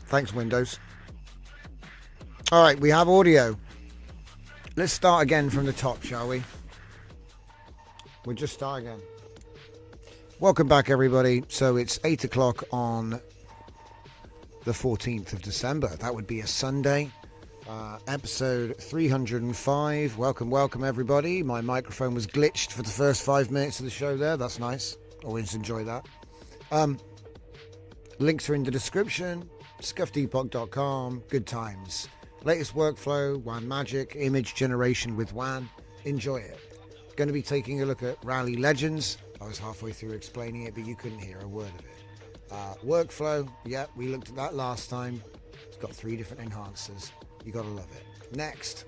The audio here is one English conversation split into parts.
Thanks, Windows. All right, we have audio. Let's start again from the top, shall we? We'll just start again. Welcome back, everybody. So it's 8 o'clock on the 14th of December. That would be a Sunday. Episode 305. Welcome, everybody. My microphone was glitched for the first 5 minutes of the show there. That's nice. Always enjoy that. Links are in the description. ScuffedEpoch.com. Good times. Latest workflow, WAN Magic, image generation with WAN. Enjoy it. Going to be taking a look at Rally Legends. I was halfway through explaining it, but you couldn't hear a word of it. Workflow, yeah, we looked at that last time. It's got 3 different enhancers. You gotta love it. Next,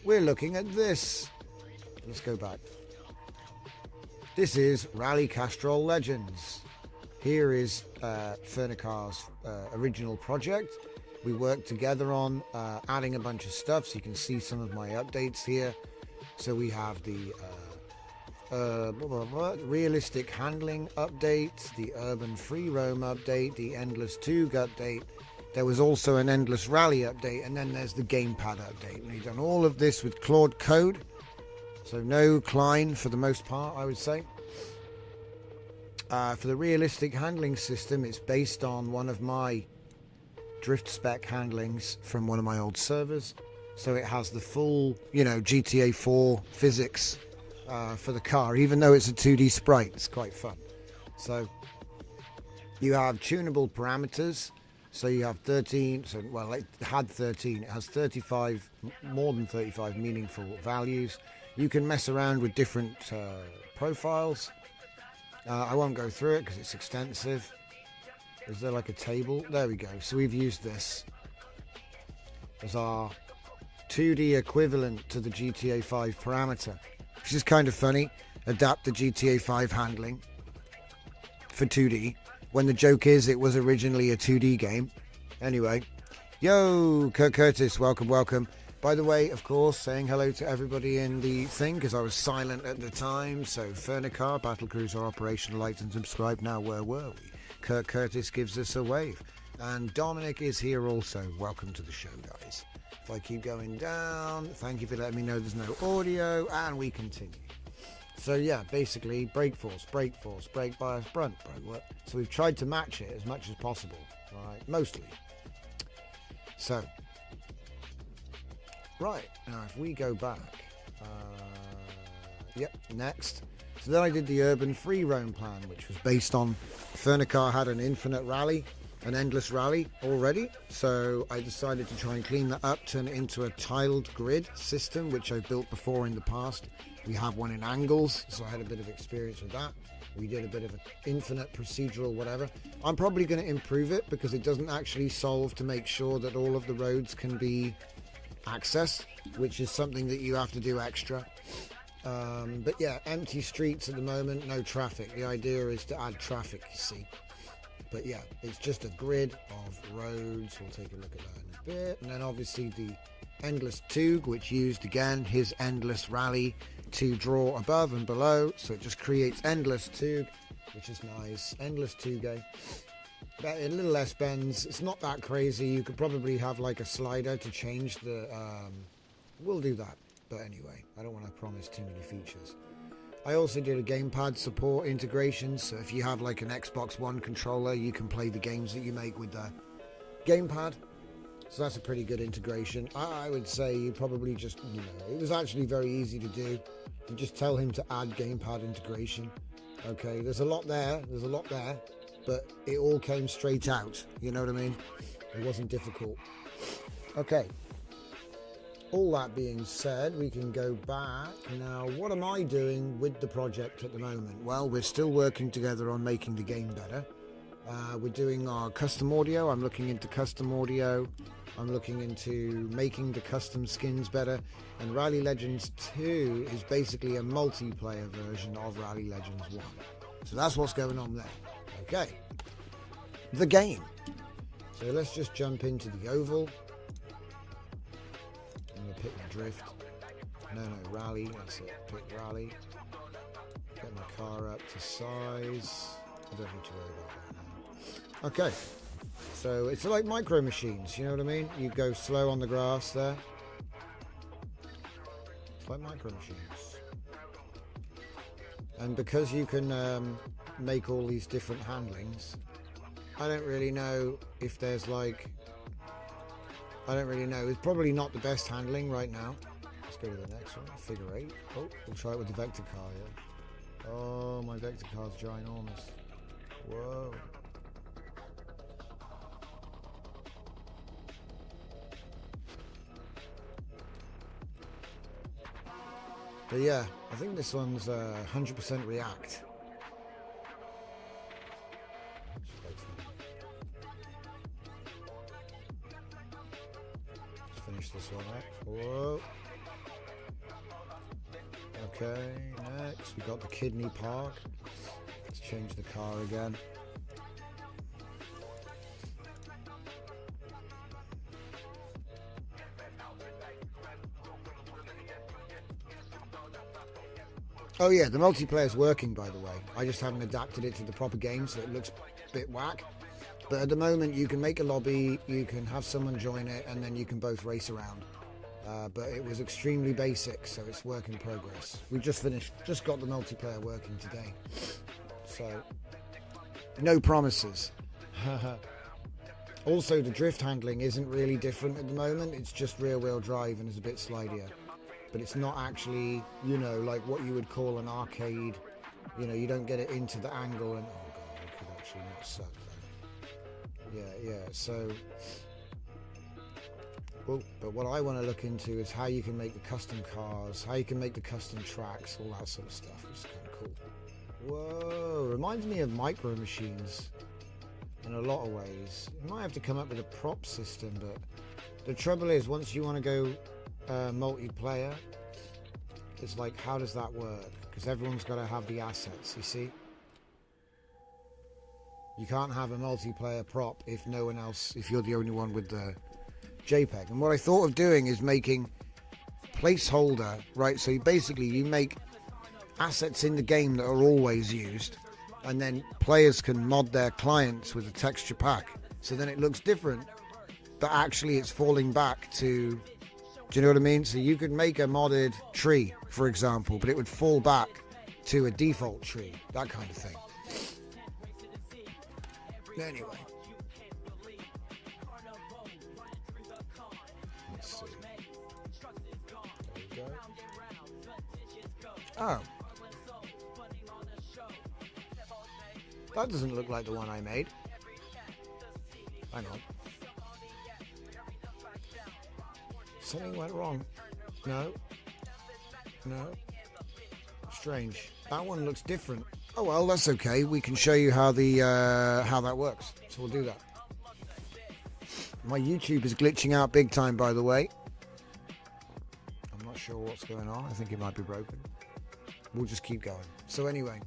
we're looking at this. Let's go back. This is Rally Castrol Legends. Here is Fernicar's original project. We worked together on adding a bunch of stuff, so you can see some of my updates here. So we have the realistic handling update, the urban free roam update, the endless Tug update. There was also an endless rally update, and then there's the gamepad update. And we've done all of this with Claude Code, so no Klein for the most part, I would say. For the realistic handling system, it's based on one of my drift spec handlings from one of my old servers. So it has the full, GTA 4 physics for the car, even though it's a 2D sprite. It's quite fun. So you have tunable parameters. So you have 13, it had 13, it has 35, more than 35 meaningful values. You can mess around with different profiles. I won't go through it because it's extensive. Is there like a table? There we go. So we've used this as our 2D equivalent to the GTA 5 parameter, which is kind of funny. Adapt the GTA 5 handling for 2D. When the joke is it was originally a 2D game. Anyway, yo, Kurt Curtis, welcome. By the way, of course, saying hello to everybody in the thing, because I was silent at the time. So, Fernicar, Battlecruiser, Operational Light and Subscribe. Now, where were we? Kurt Curtis gives us a wave. And Dominic is here also. Welcome to the show, guys. If I keep going down, thank you for letting me know there's no audio, and we continue. So yeah, basically brake force, brake bias, brunt, brake work. So we've tried to match it as much as possible, right? Mostly. So, right, now if we go back, next. So then I did the urban free roam plan, which was based on Fernicar had an infinite rally, an endless rally already. So I decided to try and clean that up, turn it into a tiled grid system, which I've built before in the past. We have one in angles, so I had a bit of experience with that. We did a bit of an infinite procedural whatever. I'm probably going to improve it because it doesn't actually solve to make sure that all of the roads can be accessed, which is something that you have to do extra. But yeah, empty streets at the moment, no traffic. The idea is to add traffic, you see. But yeah, it's just a grid of roads. We'll take a look at that in a bit. And then obviously the endless Tug, which used again his endless rally to draw above and below, so it just creates endless Tug, which is nice. Endless Tug, a little less bends. It's not that crazy. You could probably have like a slider to change the we'll do that, but anyway, I don't want to promise too many features. I also did a gamepad support integration, so if you have like an Xbox One controller, you can play the games that you make with the gamepad. So that's a pretty good integration. I would say you probably just, it was actually very easy to do. You just tell him to add gamepad integration. Okay, there's a lot there, but it all came straight out. You know what I mean? It wasn't difficult. Okay. All that being said, we can go back. Now, what am I doing with the project at the moment? Well, we're still working together on making the game better. We're doing our custom audio. I'm looking into custom audio. I'm looking into making the custom skins better. And Rally Legends 2 is basically a multiplayer version of Rally Legends 1. So that's what's going on there. Okay. The game. So let's just jump into the oval. I'm going to pick my drift. No, rally. That's it. Pick rally. Get my car up to size. I don't need to worry about that now. Okay. So it's like micro machines, you know what I mean? You go slow on the grass there. It's like micro machines. And because you can make all these different handlings, I don't really know if there's like, I don't really know. It's probably not the best handling right now. Let's go to the next one, figure 8. Oh, we'll try it with the vector car, yeah. Oh, my vector car's ginormous. Whoa. But yeah, I think this one's 100% React. Let's finish this one up. Whoa. Okay, next we got the Kidney Park. Let's change the car again. Oh yeah, the multiplayer's working, by the way. I just haven't adapted it to the proper game, so it looks a bit whack. But at the moment, you can make a lobby, you can have someone join it, and then you can both race around. But it was extremely basic, so it's work in progress. We just got the multiplayer working today. So, no promises. Also, the drift handling isn't really different at the moment. It's just rear-wheel drive and is a bit slidier. But it's not actually, you know, like what you would call an arcade. You know, you don't get it into the angle and, oh god, it could actually not suck though. Yeah, so, well, but what I want to look into is how you can make the custom cars, how you can make the custom tracks, all that sort of stuff, which is kind of cool. Whoa, reminds me of Micro Machines in a lot of ways. You might have to come up with a prop system, but the trouble is, once you want to go multiplayer, it's like, how does that work? Because everyone's got to have the assets, you see. You can't have a multiplayer prop if no one else, if you're the only one with the JPEG. And what I thought of doing is making placeholder, right? So basically you make assets in the game that are always used, and then players can mod their clients with a texture pack, so then it looks different, but actually it's falling back to, do you know what I mean? So you could make a modded tree, for example, but it would fall back to a default tree, that kind of thing. Anyway. Let's see. There we go. Oh. That doesn't look like the one I made. Hang on. Something went wrong. No. Strange. That one looks different. Oh well, that's okay. We can show you how the how that works. So we'll do that. My YouTube is glitching out big time, by the way. I'm not sure what's going on. I think it might be broken. We'll just keep going. So anyway,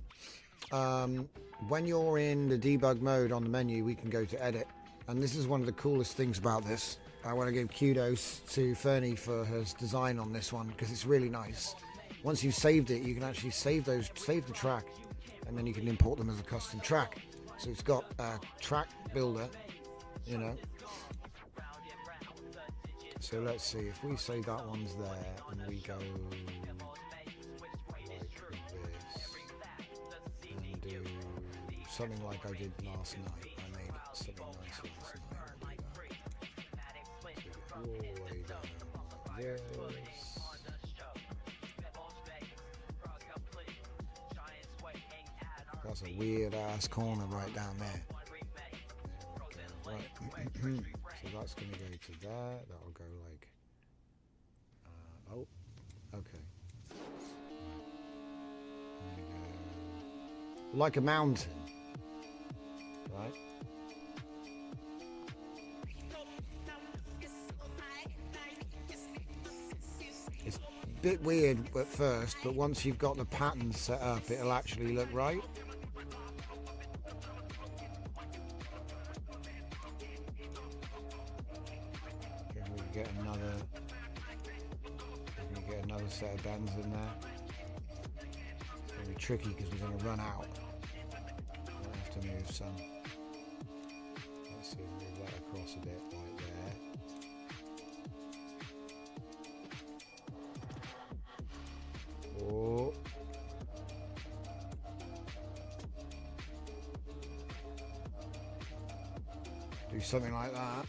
when you're in the debug mode on the menu, we can go to edit. And this is one of the coolest things about this. I want to give kudos to Fernie for his design on this one, because it's really nice. Once you've saved it, you can actually save the track, and then you can import them as a custom track. So it's got a track builder, you know. So let's see, if we say that one's there, and we go like this, and do something like I did last night. I made something nice last night. All the way down like this. That's a weird ass corner right down there. Right. So that's going to go to there. That'll go like. Oh, okay. Go, like a mountain, right? It's a bit weird at first, but once you've got the pattern set up, it'll actually look right. Get another set of bends in there. It's going to be tricky because we're going to run out. We'll have to move some. Let's see, move that That's a bit right there. Oh. Do something like that.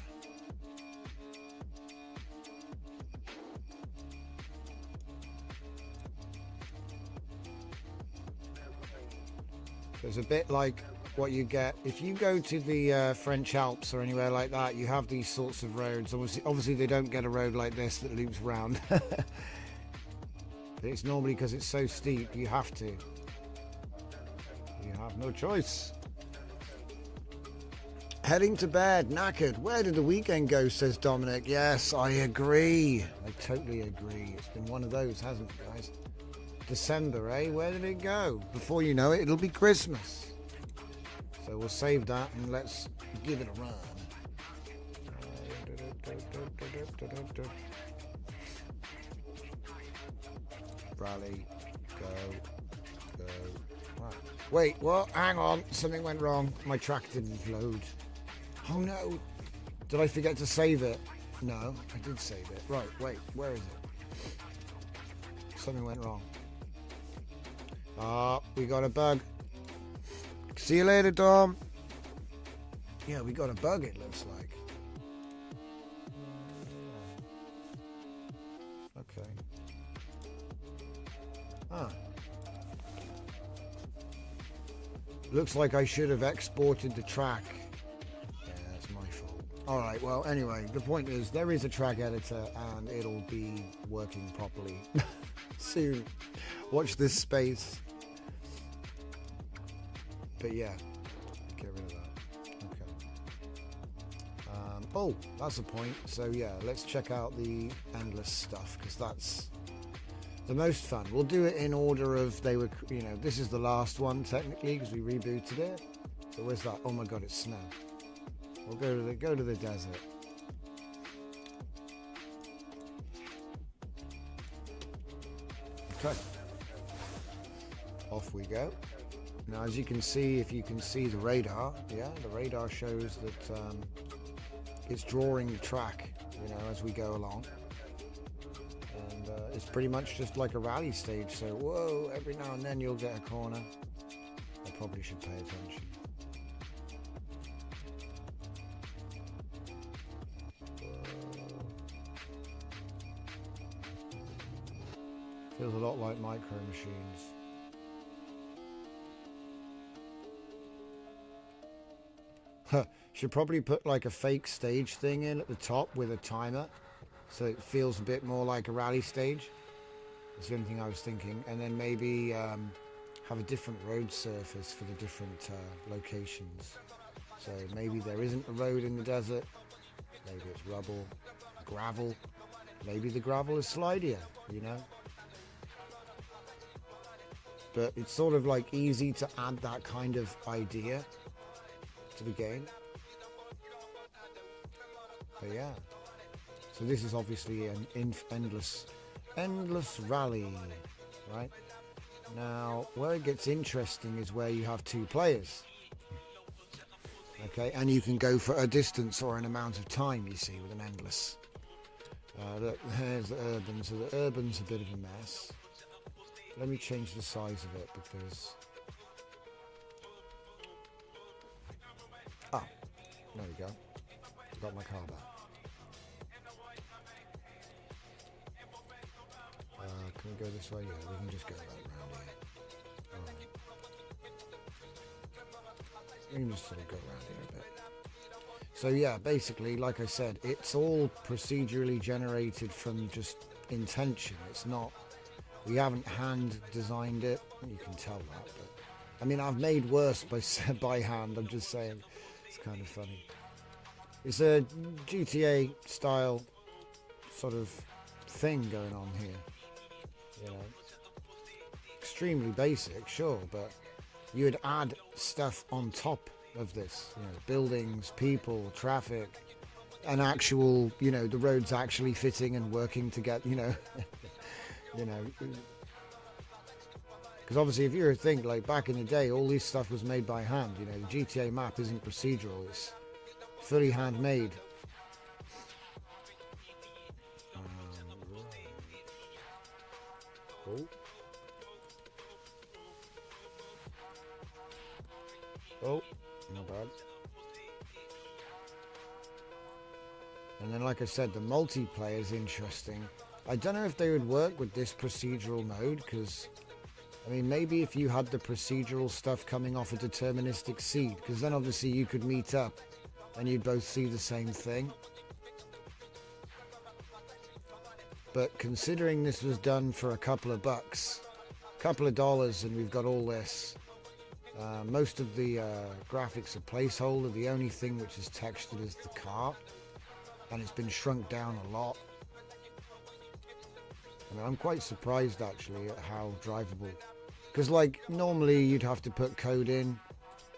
It's a bit like what you get if you go to the French Alps or anywhere like that. You have these sorts of roads. Obviously they don't get a road like this that loops round. But it's normally because it's so steep. You have to. You have no choice. Heading to bed, knackered. Where did the weekend go, says Dominic. Yes, I agree. I totally agree. It's been one of those, hasn't it, guys? December, eh? Where did it go? Before you know it, it'll be Christmas. So we'll save that and let's give it a run. Rally, go. Right. Wait, what? Hang on. Something went wrong. My track didn't load. Oh no. Did I forget to save it? No, I did save it. Right, wait, where is it? Something went wrong. Ah, we got a bug. See you later, Dom. Yeah, we got a bug, it looks like. Okay. Ah. Looks like I should have exported the track. Yeah, that's my fault. Alright, well, anyway, the point is there is a track editor and it'll be working properly soon. Watch this space. But yeah, get rid of that. Okay. Oh, that's a point. So yeah, let's check out the endless stuff because that's the most fun. We'll do it in order of they were, you know, this is the last one technically because we rebooted it. So where's that? Oh my god, it's snow. We'll go to the desert. Okay. Off we go. Now, as you can see, if you can see the radar, yeah, the radar shows that it's drawing the track, you know, as we go along. And it's pretty much just like a rally stage. So, whoa, every now and then you'll get a corner. I probably should pay attention. Feels a lot like Micro Machines. Should probably put like a fake stage thing in at the top with a timer so it feels a bit more like a rally stage. That's the only thing I was thinking. And then maybe have a different road surface for the different locations. So maybe there isn't a road in the desert. Maybe it's rubble, gravel. Maybe the gravel is slidier, you know. But it's sort of like easy to add that kind of idea to the game. But yeah, so this is obviously an endless rally, right? Now where it gets interesting is where you have two players, okay, and you can go for a distance or an amount of time, you see, with an endless. Look, there's the urban. So the urban's a bit of a mess. Let me change the size of it because there we go. Got my car back. Can we go this way? Yeah, we can just go right around here. Alright. We can just sort of go around here a bit. So yeah, basically, like I said, it's all procedurally generated from just intention. It's not, we haven't hand designed it. You can tell that, but I mean, I've made worse by hand. I'm just saying. It's kind of funny. It's a GTA style sort of thing going on here, you know. Extremely basic, sure, but you would add stuff on top of this, you know, buildings, people, traffic, an actual, you know, the roads actually fitting and working together, you know. You know, because obviously if you were to think, like back in the day, all this stuff was made by hand, you know. The GTA map isn't procedural, it's fully handmade, Oh, not bad. And then, like I said, the multiplayer is interesting. I don't know if they would work with this procedural mode, because, I mean, maybe if you had the procedural stuff coming off a deterministic seed, because then obviously you could meet up and you'd both see the same thing. But considering this was done for a couple of bucks, a couple of dollars, and we've got all this, most of the graphics are placeholder. The only thing which is textured is the car, and it's been shrunk down a lot. I mean, I'm quite surprised actually at how drivable, because like normally you'd have to put code in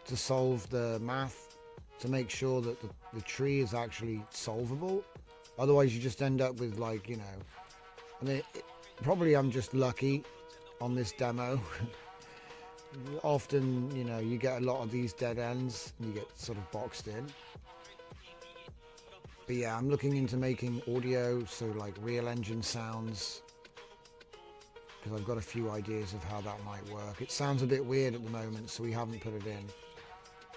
to solve the math to make sure that the tree is actually solvable. Otherwise you just end up with, like, you know, I mean, probably I'm just lucky on this demo. Often, you know, you get a lot of these dead ends and you get sort of boxed in. But yeah, I'm looking into making audio, so like real engine sounds, because I've got a few ideas of how that might work. It sounds a bit weird at the moment, so we haven't put it in.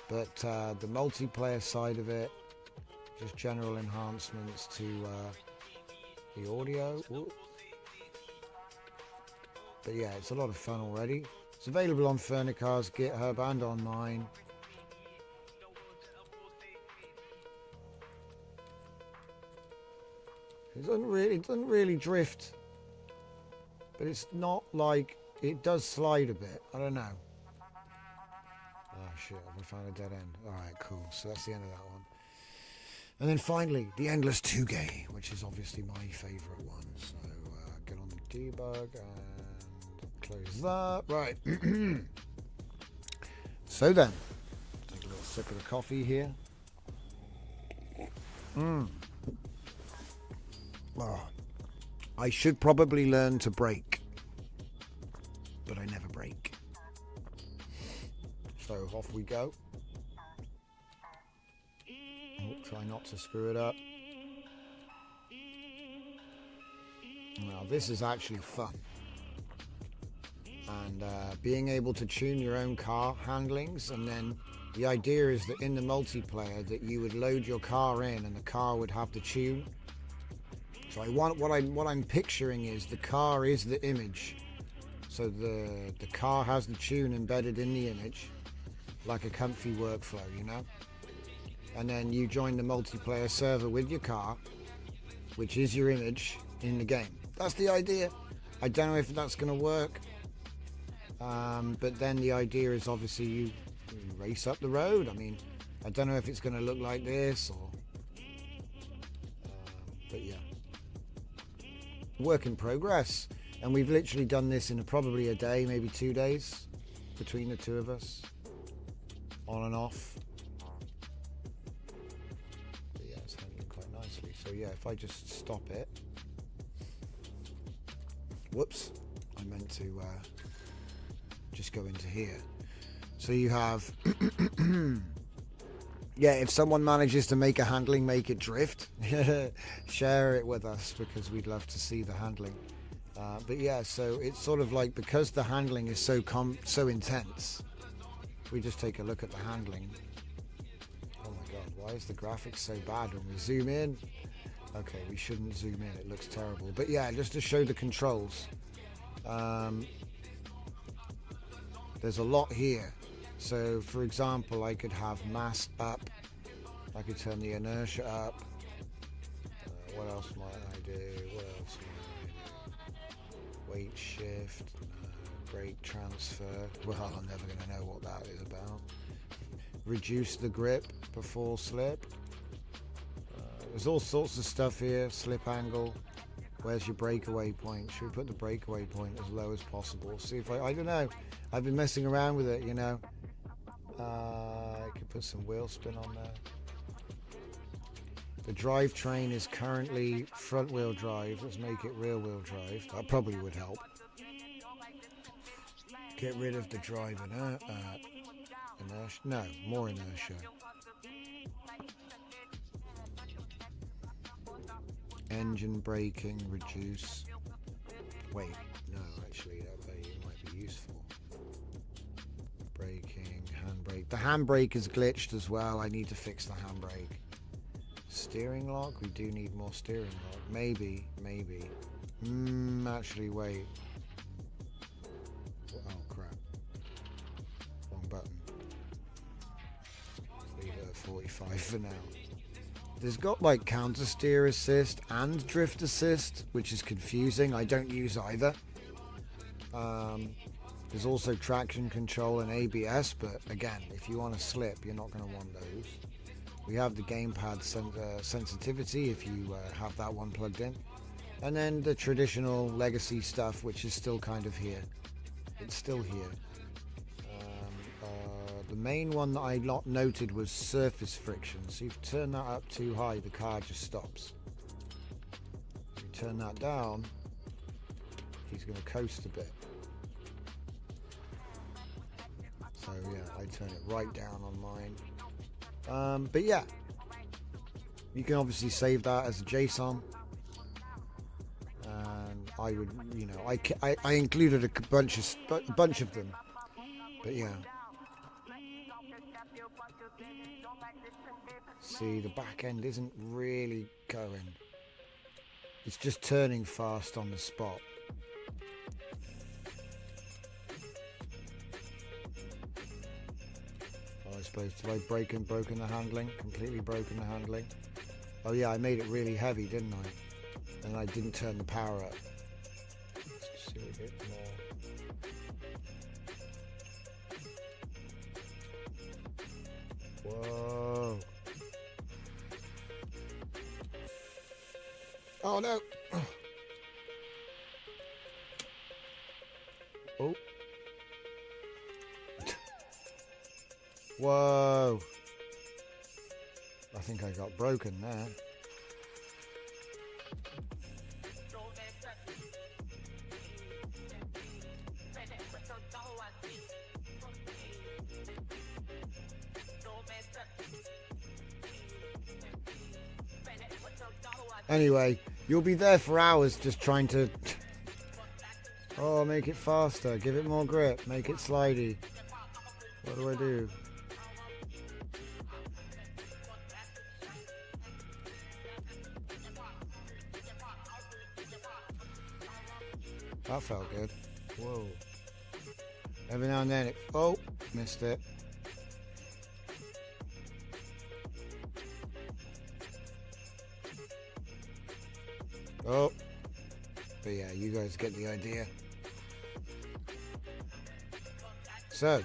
But the multiplayer side of it, just general enhancements to the audio. Ooh. But yeah, it's a lot of fun already. It's available on Furnicar's GitHub and on mine. It doesn't really drift, but it's not like, it does slide a bit. I don't know. Oh shit, I found a dead end. Alright, cool. So that's the end of that one. And then finally, the Endless Touge, which is obviously my favourite one. So get on the debug and close that. Right. So then, take a little sip of the coffee here. Oh, I should probably learn to brake, but I never brake. So off we go. Oh, try not to screw it up. Now this is actually fun. And being able to tune your own car handlings, and then the idea is that in the multiplayer that you would load your car in and the car would have the tune. So what I'm picturing is the car is the image. So the car has the tune embedded in the image, like a comfy workflow, you know? And then you join the multiplayer server with your car, which is your image in the game. That's the idea. I don't know if that's going to work. But then the idea is obviously you race up the road. I mean, I don't know if it's going to look like this or... but yeah. Work in progress. And we've literally done this in probably a day, maybe 2 days, between the two of us. On and off. But yeah, it's handling quite nicely. So yeah, if I just stop it... Whoops. I meant to just go into here. So you have... yeah, if someone manages to make a handling, make it drift, share it with us, because we'd love to see the handling. But yeah, so it's sort of like, because the handling is so intense, if we just take a look at the handling. Oh my god, why is the graphics so bad when we zoom in? Okay, we shouldn't zoom in, it looks terrible. But yeah, just to show the controls. There's a lot here. So, for example, I could have mass up. I could turn the inertia up. What else might I do? What else might I do? Weight shift. Brake transfer. Well, I'm never going to know what that is about. Reduce the grip before slip. There's all sorts of stuff here. Slip angle. Where's your breakaway point? Should we put the breakaway point as low as possible? See if I don't know. I've been messing around with it, you know. I could put some wheel spin on there. The drivetrain is currently front wheel drive. Let's make it rear wheel drive. That probably would help. Get rid of the drive inertia. No, more inertia. Engine braking, reduce. Wait, no, actually that might be useful. Braking, handbrake The handbrake is glitched as well. I need to fix the handbrake. Steering lock? We do need more steering lock. Maybe. Actually, wait. Oh, crap. Wrong button. Leave it at 45 for now. There's got like counter steer assist and drift assist, which is confusing. I don't use either. There's also traction control and ABS, but again, if you want to slip, you're not going to want those. We have the gamepad sensitivity if you have that one plugged in. And then the traditional legacy stuff, which is still kind of here. It's still here. The main one that I noted was surface friction. So if you turn that up too high, the car just stops. If you turn that down, he's going to coast a bit. So yeah, I turn it right down on mine. But yeah, you can obviously save that as a JSON. And I would, you know, I included a bunch of them. But yeah. See, the back end isn't really going. It's just turning fast on the spot. I suppose, have I broken the handling? Completely broken the handling? Oh yeah, I made it really heavy, didn't I? And I didn't turn the power up. Let's see a bit more. Whoa. Oh no! Oh. Whoa. I think I got broken there. Anyway, you'll be there for hours just trying to... Oh, make it faster. Give it more grip. Make it slidey. What do I do? That felt good. Whoa. Every now and then it... Oh, missed it. Oh. But yeah, you guys get the idea. So.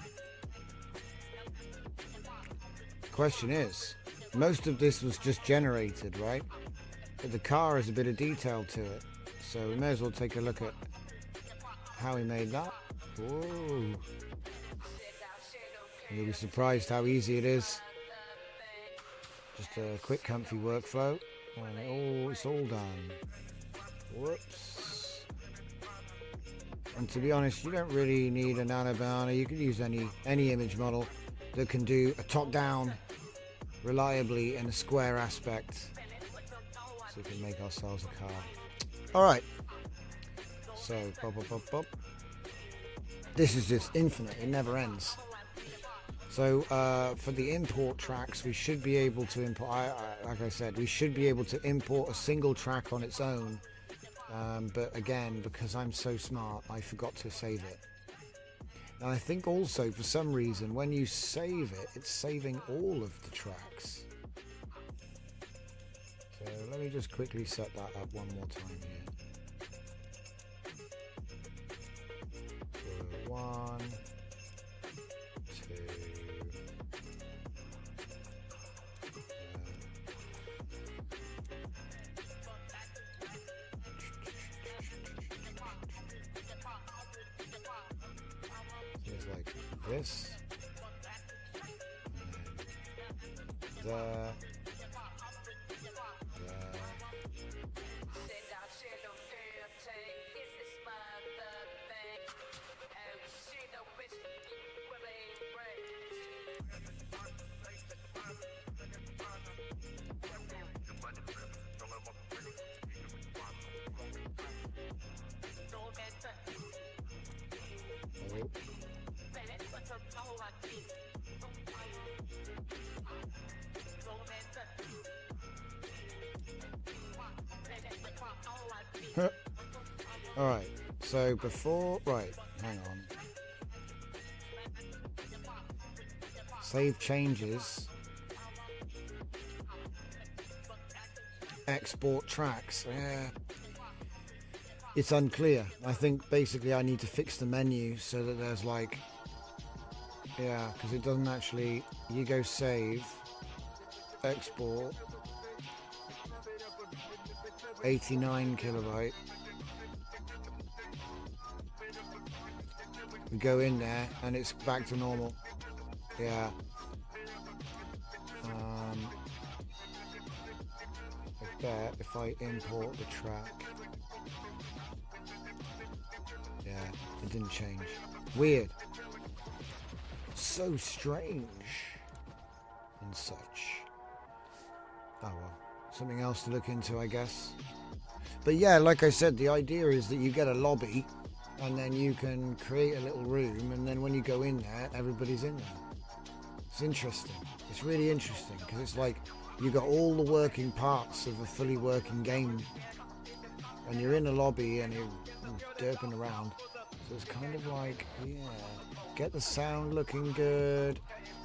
The question is, most of this was just generated, right? But the car has a bit of detail to it. So we may as well take a look at how he made that. Whoa. You'll be surprised how easy it is. Just a quick comfy workflow. And it's all done. Whoops. And to be honest, you don't really need a Nano Banana. You could use any image model that can do a top-down reliably in a square aspect. So we can make ourselves a car. Alright. So, pop. This is just infinite. It never ends. So for the import tracks, we should be able to import, like I said, we should be able to import a single track on its own. But again, because I'm so smart, I forgot to save it. And I think also, for some reason, when you save it, it's saving all of the tracks. So let me just quickly set that up one more time here. So 1, 2. It's like this, and then there. Alright, so before, right, hang on. Save changes. Export tracks, yeah. It's unclear. I think basically I need to fix the menu so that there's like, yeah, because it doesn't actually, you go save, export, 89 kilobyte. We go in there and it's back to normal. Yeah. I bet if I import the track, yeah, it didn't change. Weird. So strange and such. Oh well, something else to look into, I guess. But yeah, like I said, the idea is that you get a lobby and then you can create a little room, and then when you go in there, everybody's in there. It's interesting. It's really interesting because it's like you got all the working parts of a fully working game, and you're in a lobby and you're derping around. So it's kind of like, yeah, get the sound looking good.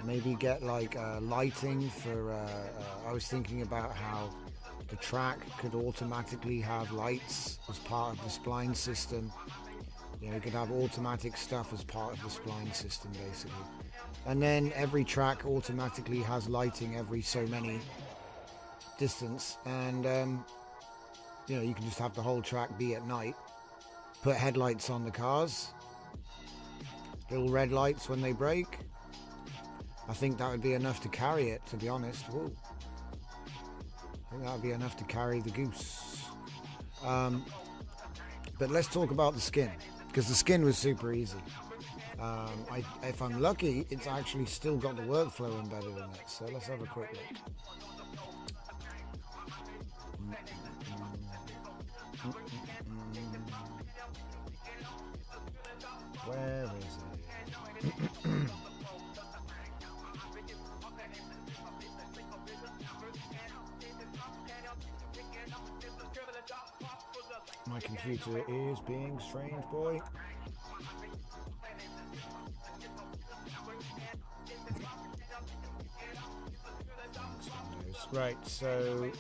Maybe get like lighting for. I was thinking about how the track could automatically have lights as part of the spline system. You know, you could have automatic stuff as part of the spline system, basically. And then every track automatically has lighting every so many distance. And, you know, you can just have the whole track be at night. Put headlights on the cars. Little red lights when they brake. I think that would be enough to carry it, to be honest. Whoa. I think that would be enough to carry the goose. But let's talk about the skin, because the skin was super easy. If I'm lucky, it's actually still got the workflow embedded in it. So let's have a quick look. Where is it? My computer is being strange, boy. Right, so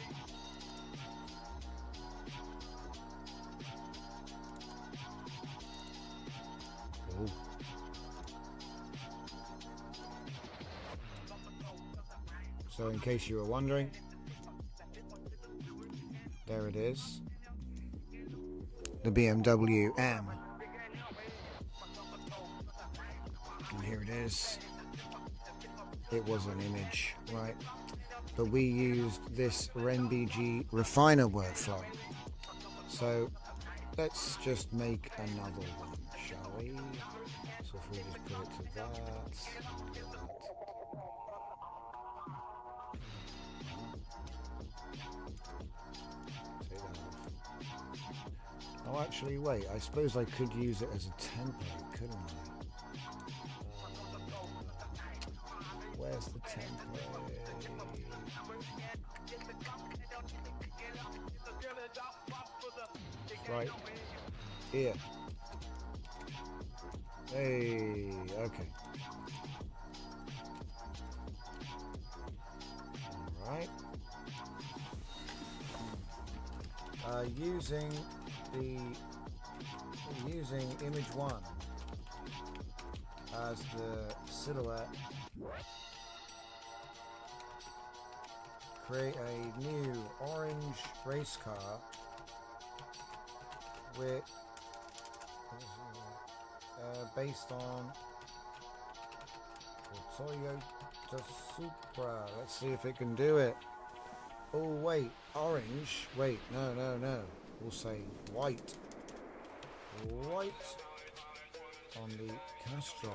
in case you were wondering, there it is. The BMW M. And here it is. It was an image, right? But we used this RenBG refiner workflow. So let's just make another one, shall we? So if we just put it to that. Oh, actually, wait. I suppose I could use it as a template, couldn't I? Where's the template? Right here. Hey, okay. All right. Using image 1 as the silhouette, create a new orange race car with based on the Toyota Supra. Let's see if it can do it. Oh wait, orange. Wait, no. We'll say white. White on the Castrol.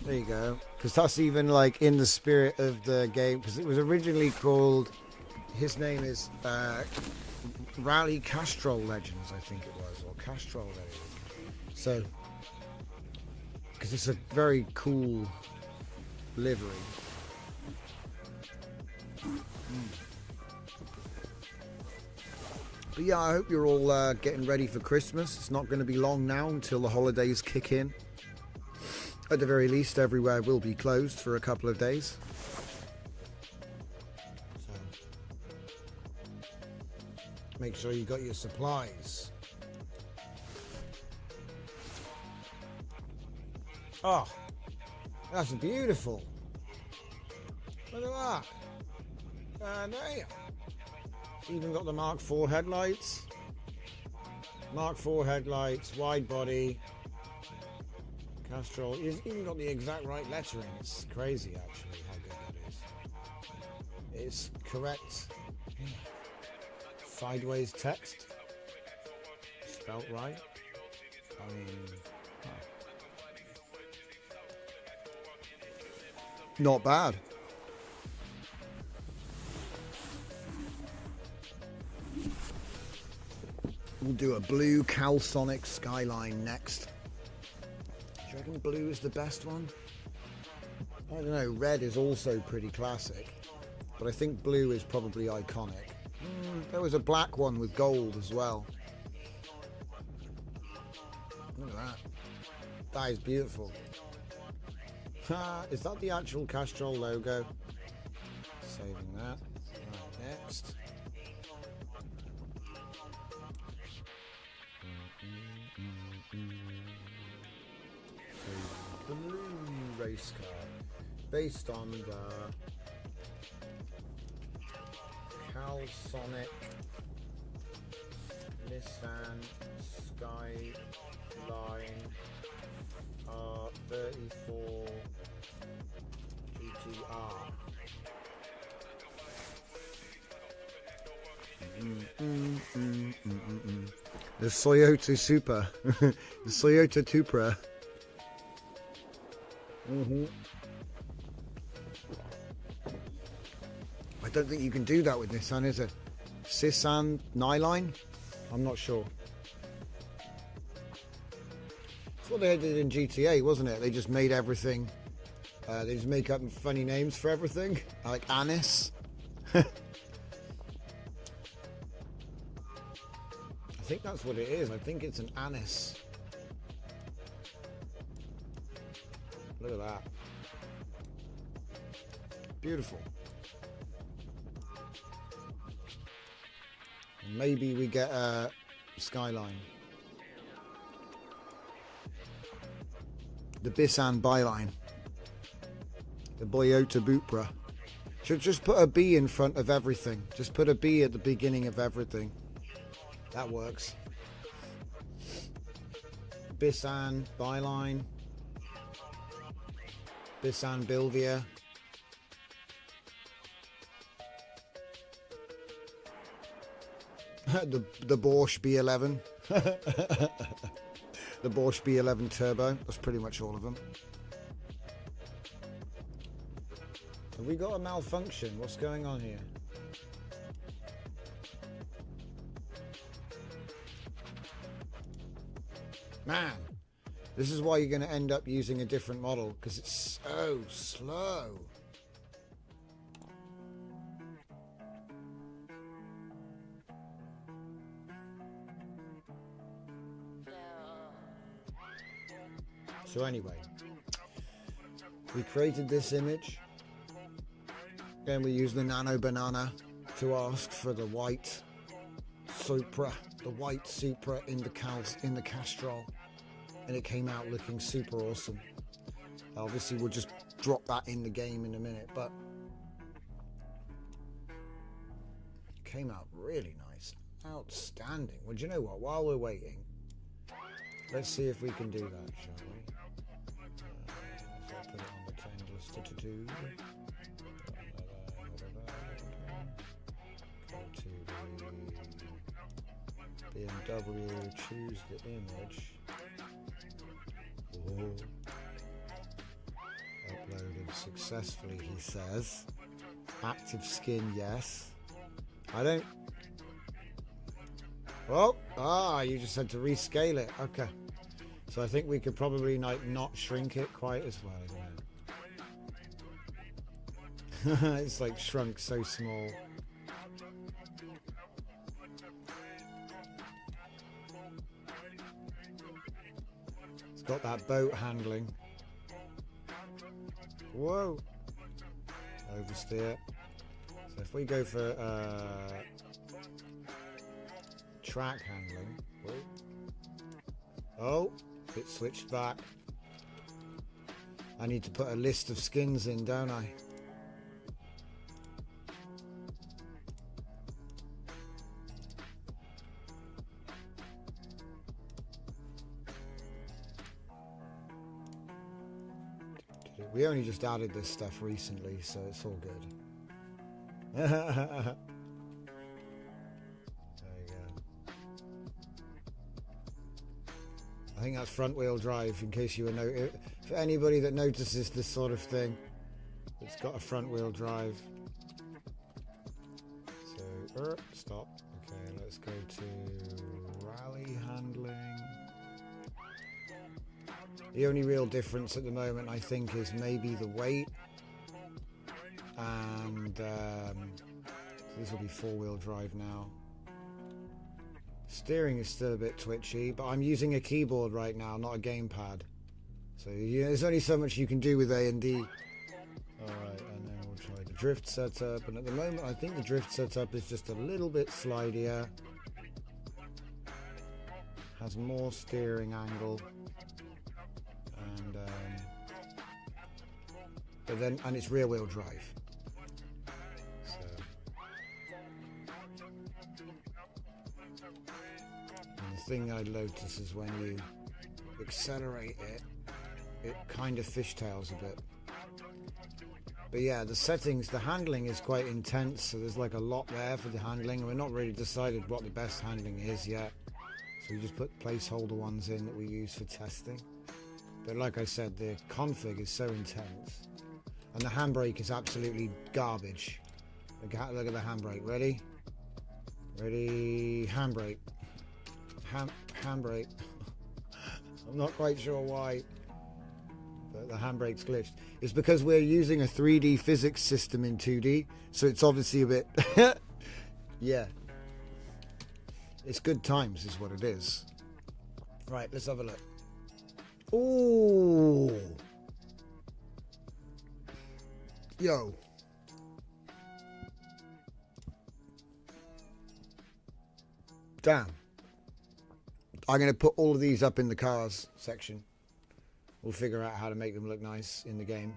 There you go. Because that's even like in the spirit of the game. Because it was originally called, his name is Rally Castrol Legends, I think it was, or Castrol Legends. So, because it's a very cool livery. But But yeah, I hope you're all getting ready for Christmas. It's not going to be long now until the holidays kick in. At the very least, everywhere will be closed for a couple of days. So, make sure you got your supplies. Oh, that's beautiful. Look at that. There. It's even got the Mark IV headlights. Mark IV headlights, wide body. Castrol. It's even got the exact right lettering. It's crazy, actually, how good that is. It's correct. Sideways text. Spelt right. I mean... Not bad. We'll do a blue Calsonic Skyline next. Do you reckon blue is the best one? I don't know. Red is also pretty classic, but I think blue is probably iconic. There was a black one with gold as well. Look at that. That is beautiful. Is that the actual Castrol logo? Saving that. Right, next. So, blue race car based on the Calsonic Nissan Skyline R34 GTR. The Toyota Supra. The Toyota Tupra. I don't think you can do that with Nissan, is it? Nissan Nyline? I'm not sure. That's what they did in GTA, wasn't it? They just made everything. They just make up funny names for everything, like Anis. I think that's what it is. I think it's an Anis. Look at that. Beautiful. Maybe we get a Skyline. The Bissan Byline. The Toyota Supra. Should just put a B in front of everything. Just put a B at the beginning of everything. That works. Bissan Byline. Bissan Bilvia. the Porsche B11. The Porsche B11 Turbo. That's pretty much all of them. Have we got a malfunction? What's going on here? Man, this is why you're going to end up using a different model, because it's so slow. So anyway, we created this image. Then we used the Nano Banana to ask for the white Supra, the white Supra in the Castrol, and it came out looking super awesome. Obviously, we'll just drop that in the game in a minute, but it came out really nice, outstanding. Well, do you know what? While we're waiting, let's see if we can do that, shall we? So I'll put it on the trend list to do. BMW, choose the image. Whoa. Uploaded successfully, he says. Active skin, yes. I don't... Well, you just had to rescale it. Okay. So I think we could probably not shrink it quite as well, isn't it? It's like shrunk so small. got that boat handling. Whoa. Oversteer. So if we go for track handling. Whoa. Oh, it switched back. I need to put a list of skins in, don't I? We only just added this stuff recently, so it's all good. There you go. I think that's front wheel drive, in case you were for anybody that notices this sort of thing. It's got a front wheel drive. So, stop. Okay, let's go to rally handling. The only real difference at the moment, I think, is maybe the weight. And this will be four-wheel drive now. Steering is still a bit twitchy, but I'm using a keyboard right now, not a gamepad. So there's only so much you can do with A and D. Alright, and then we'll try the drift setup. And at the moment, I think the drift setup is just a little bit slidier. Has more steering angle. And it's rear wheel drive. So and the thing I notice is when you accelerate it, it kind of fishtails a bit. But yeah, the settings, the handling is quite intense, so there's like a lot there for the handling. We're not really decided what the best handling is yet, so we just put placeholder ones in that we use for testing. But like I said, the config is so intense. And the handbrake is absolutely garbage. Look at the handbrake. Ready? Ready? Handbrake. Handbrake. I'm not quite sure why, but the handbrake's glitched. It's because we're using a 3D physics system in 2D, so it's obviously a bit... yeah. It's good times is what it is. Right, let's have a look. Ooh. Yo. Damn. I'm going to put all of these up in the cars section. We'll figure out how to make them look nice in the game.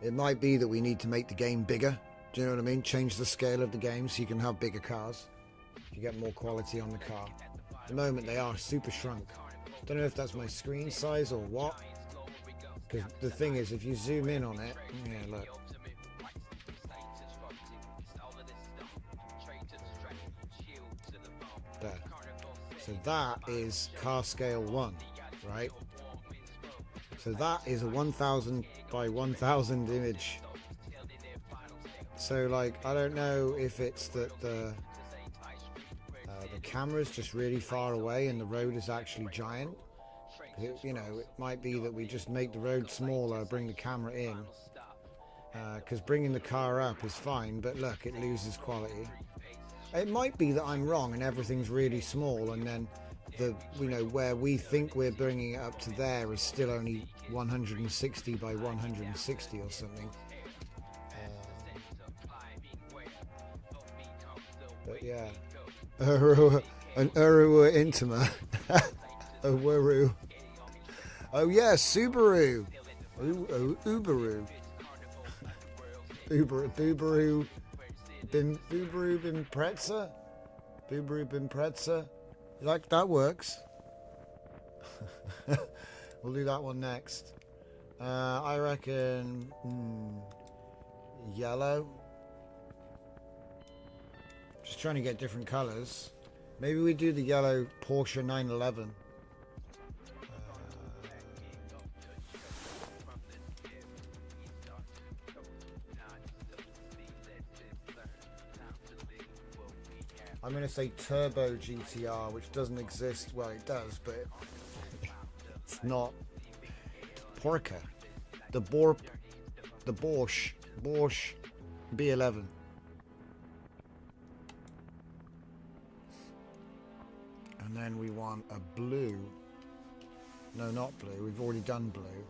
It might be that we need to make the game bigger. Do you know what I mean? Change the scale of the game so you can have bigger cars. You get more quality on the car. At the moment they are super shrunk. Don't know if that's my screen size or what. Because the thing is, if you zoom in on it, yeah, look. There. So that is car scale 1, right? So that is a 1000 by 1000 image. So like, I don't know if it's that the camera's just really far away and the road is actually giant. You know, it might be that we just make the road smaller, bring the camera in, because bringing the car up is fine, but look, it loses quality. It might be that I'm wrong and everything's really small, and then where we think we're bringing it up to there is still only 160 by 160 or something. But yeah, an Urua Intima, a Wuru. Oh yeah, Subaru. Uberu. Boobaroo Bimpreza. Boobaroo Bimpreza. Like that works. We'll do that one next. I reckon yellow. Just trying to get different colours. Maybe we do the yellow Porsche 911. I'm going to say Turbo GTR, which doesn't exist. Well, it does, but it's not. Porca. The Porsche B11. And then we want a blue No, not blue. We've already done blue.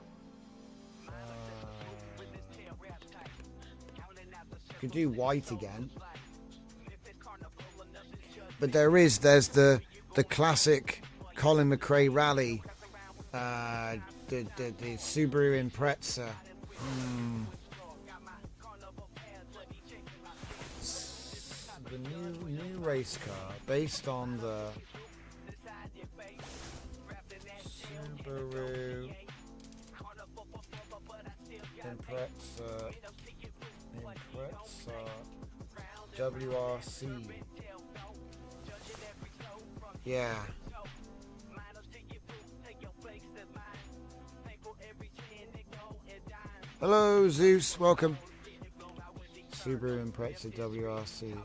Could do white again. But there's the classic Colin McRae rally. The Subaru Impreza. The new race car based on the Subaru Impreza WRC. Yeah. Hello Zeus, welcome. Subaru Impreza WRC.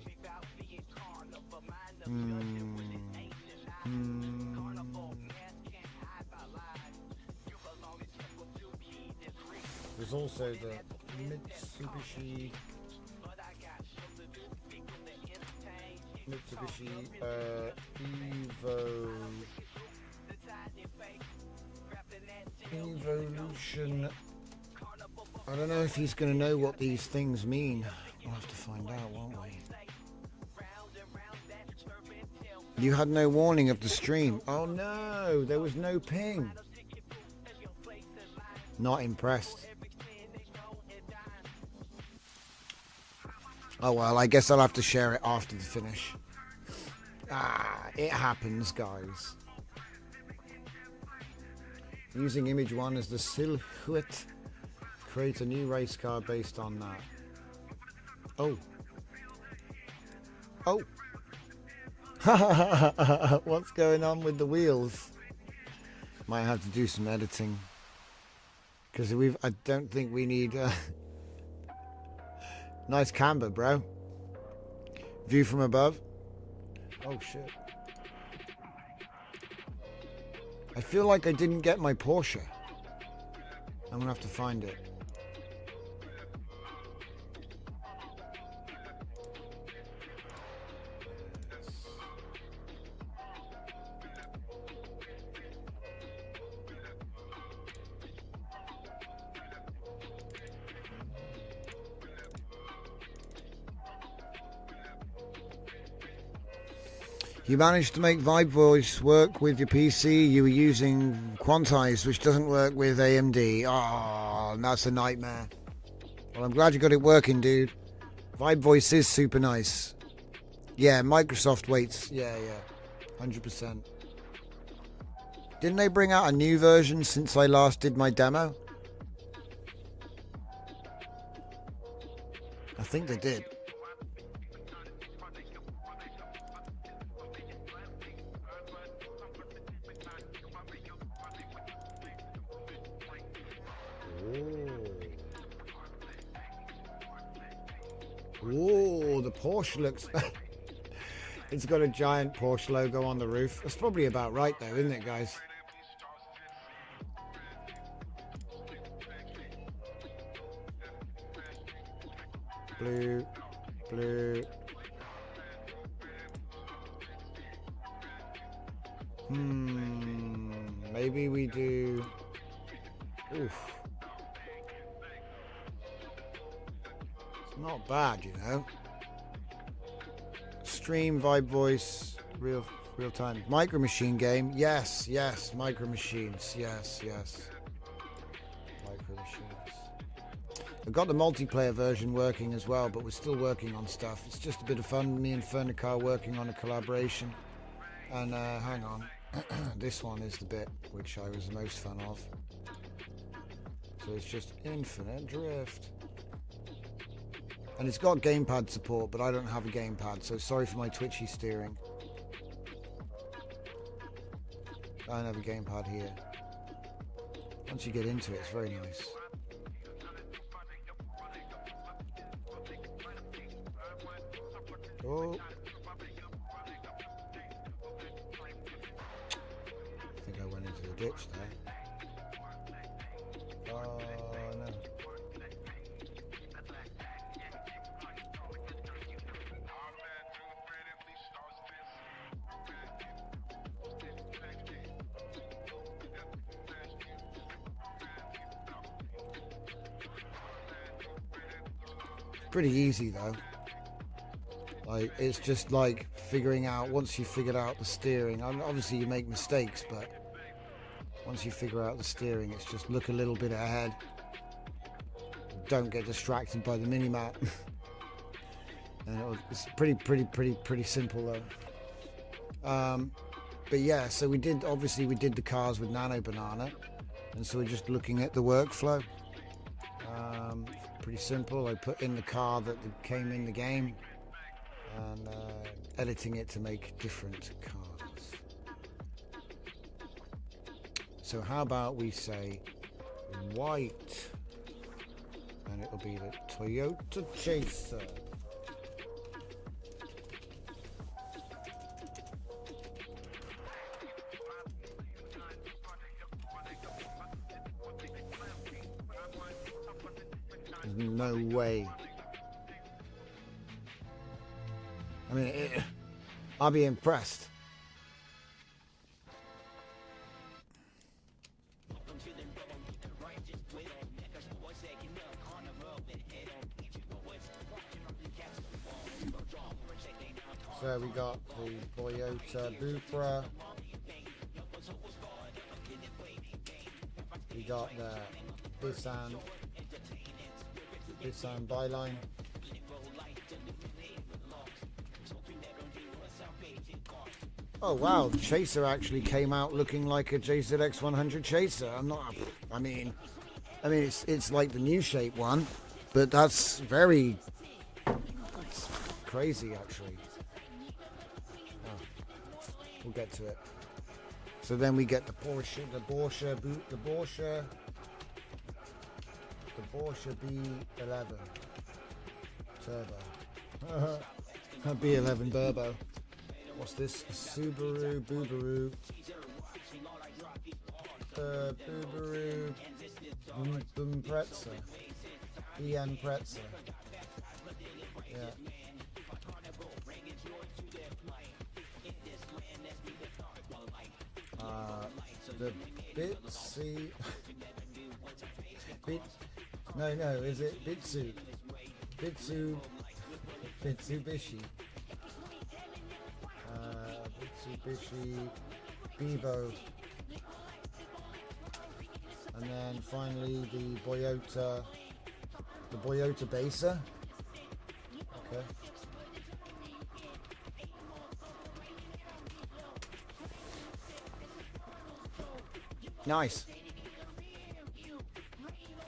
There's also the Mitsubishi Evolution. I don't know if he's going to know what these things mean. We'll have to find out, won't we? You had no warning of the stream. Oh no, there was no ping. Not impressed. Oh well, I guess I'll have to share it after the finish. It happens, guys. Using image 1 as the silhouette. Create a new race car based on that. Oh. Oh. What's going on with the wheels? Might have to do some editing. Because I don't think we need... Nice camber, bro. View from above. Oh, shit. I feel like I didn't get my Porsche. I'm going to have to find it. You managed to make Vibe Voice work with your PC. You were using Quantize, which doesn't work with AMD. Oh, that's a nightmare. Well, I'm glad you got it working, dude. Vibe Voice is super nice. Yeah, Microsoft waits. Yeah, 100%. Didn't they bring out a new version since I last did my demo? I think they did. Whoa, the Porsche looks... It's got a giant Porsche logo on the roof. That's probably about right though, isn't it, guys? Blue, blue. Maybe we do... Oof. Not bad, you know. Stream, Vibe Voice, real time. Micro Machine game, yes. Micro Machines, yes. Micro Machines. I've got the multiplayer version working as well, but we're still working on stuff. It's just a bit of fun. Me and Fernicar working on a collaboration. And hang on, this one is the bit which I was the most fan of. So it's just infinite drift. And it's got gamepad support, but I don't have a gamepad, so sorry for my twitchy steering. I don't have a gamepad here. Once you get into it, it's very nice. Oh. I think I went into the ditch there. Oh, no. pretty easy though. Like, it's just like figuring out, once you figured out the steering, obviously you make mistakes, but once you figure out the steering, it's just look a little bit ahead. Don't get distracted by the mini-map. And it's pretty simple though. But yeah, so we did the cars with Nano Banana, and so we're just looking at the workflow. Pretty simple. I put in the car that came in the game and editing it to make different cars. So how about we say white, and it'll be the Toyota Chaser. No way. I mean, I'll be impressed. So we got the Toyota Bupra. We got the Nissan Byline. Oh wow, the Chaser actually came out looking like a JZX100 Chaser. I mean it's like the new shape one, but that's crazy actually. Oh, we'll get to it. So then we get the Porsche B11 Turbo. B11 Turbo. What's this? Subaru Boobaroo. Boobaroo Boomprezza. BN Prezza. Yeah. The Bitsy. No, is it Mitsubishi? Mitsubishi Bevo, and then finally the Toyota Baser. Okay. Nice.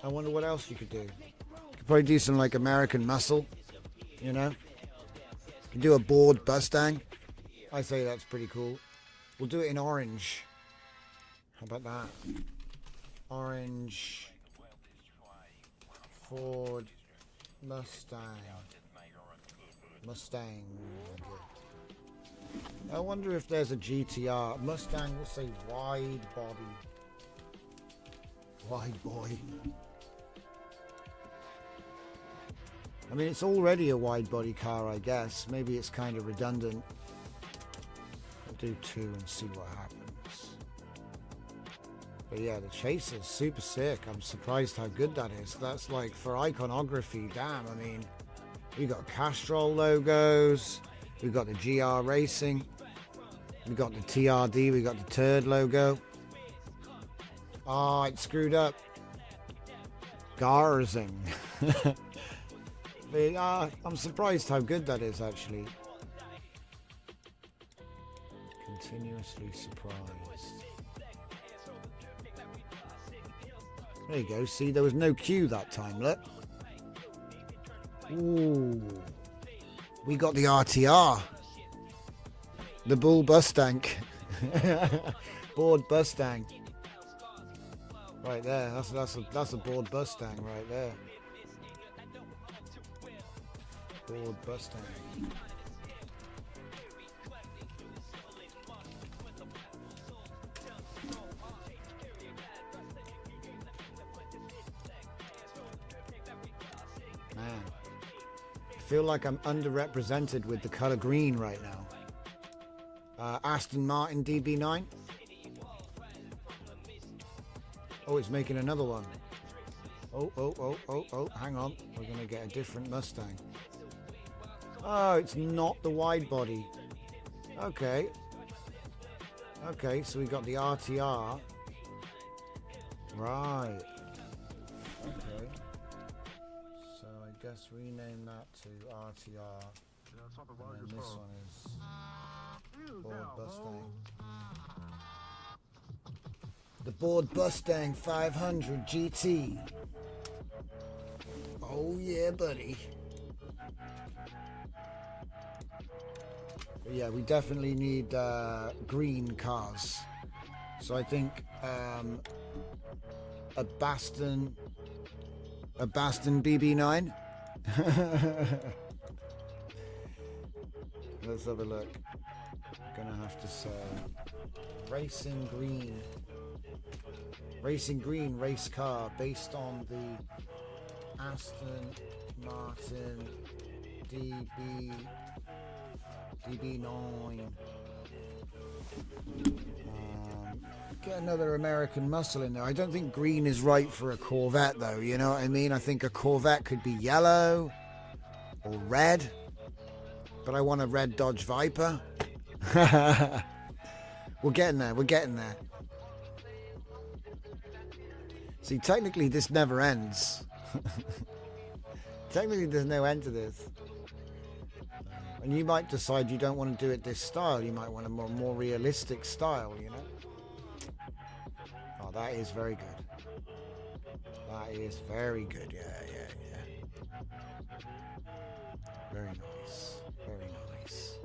I wonder what else you could do. You could probably do some like American Muscle, you know. You can do a bored Mustang. I say that's pretty cool. We'll do it in orange. How about that? Orange Ford Mustang. I wonder if there's a GTR. Mustang will say wide body. Wide boy. I mean, it's already a wide body car, I guess. Maybe it's kind of redundant. I'll do 2 and see what happens. But yeah, the Chaser's super sick. I'm surprised how good that is. That's like, for iconography, damn. I mean, we got Castrol logos. We got the GR Racing. We got the TRD. We got the Turd logo. Oh, it's screwed up. Garzing. But, I'm surprised how good that is, actually. Continuously surprised. There you go. See, there was no queue that time, look. Ooh. We got the RTR. The Bull Mustang. Bored Mustang. Right there. That's a bored Mustang right there. Bored Mustang. Man, I feel like I'm underrepresented with the color green right now. Aston Martin 9. Oh, it's making another one. Oh, hang on. We're going to get a different Mustang. Oh, it's not the wide body. Okay. Okay, so we got the RTR. Right. Okay. So I guess rename that to RTR. And then this one is Board Mustang. The Board Mustang 500 GT. Oh yeah, buddy. But yeah, we definitely need green cars. So I think a Baston BB9. Let's have a look. I'm gonna have to say Racing Green race car based on the Aston Martin DB9. Get another American muscle in there. I don't think green is right for a Corvette though, you know what I mean? I think a Corvette could be yellow or red, but I want a red Dodge Viper. We're getting there. See, technically this never ends. Technically there's no end to this. And you might decide you don't want to do it this style. You might want a more realistic style, you know? Oh, that is very good. That is very good. Yeah. Very nice. Very nice.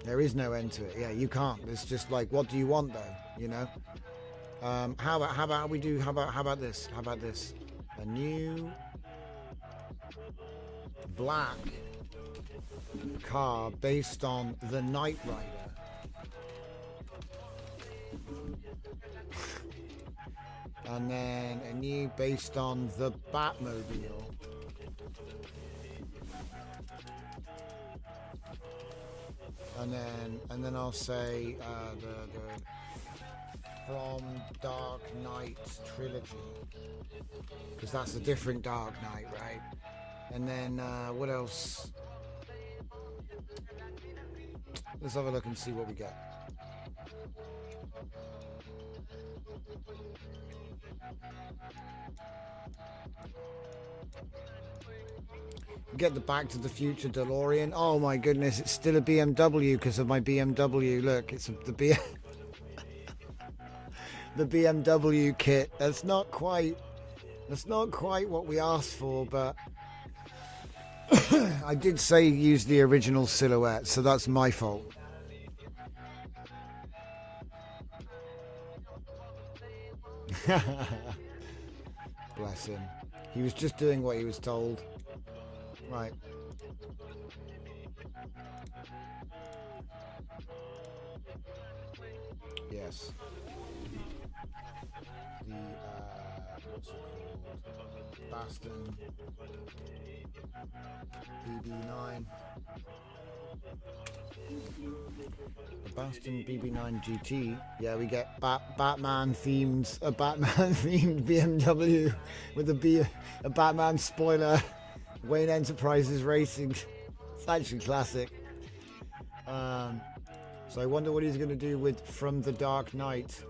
There is no end to it. Yeah, you can't. It's just like, what do you want though? You know? How about this? How about this? A new black car based on the Knight Rider. And then a new based on the Batmobile. And then I'll say the From Dark Knight trilogy, because that's a different Dark Knight, right? And then what else? Let's have a look and see what we get. Get the Back to the Future DeLorean. Oh my goodness, it's still a BMW because of my BMW. Look, it's the BMW kit. That's not quite what we asked for, but I did say use the original silhouette, so that's my fault. Bless him. He was just doing what he was told. Right. Yes. The what's it called? Baston BB9. The Baston BB9 GT. Yeah, we get Batman themed BMW with a Batman spoiler. Wayne Enterprises Racing. It's actually classic. So I wonder what he's going to do with From the Dark Knight.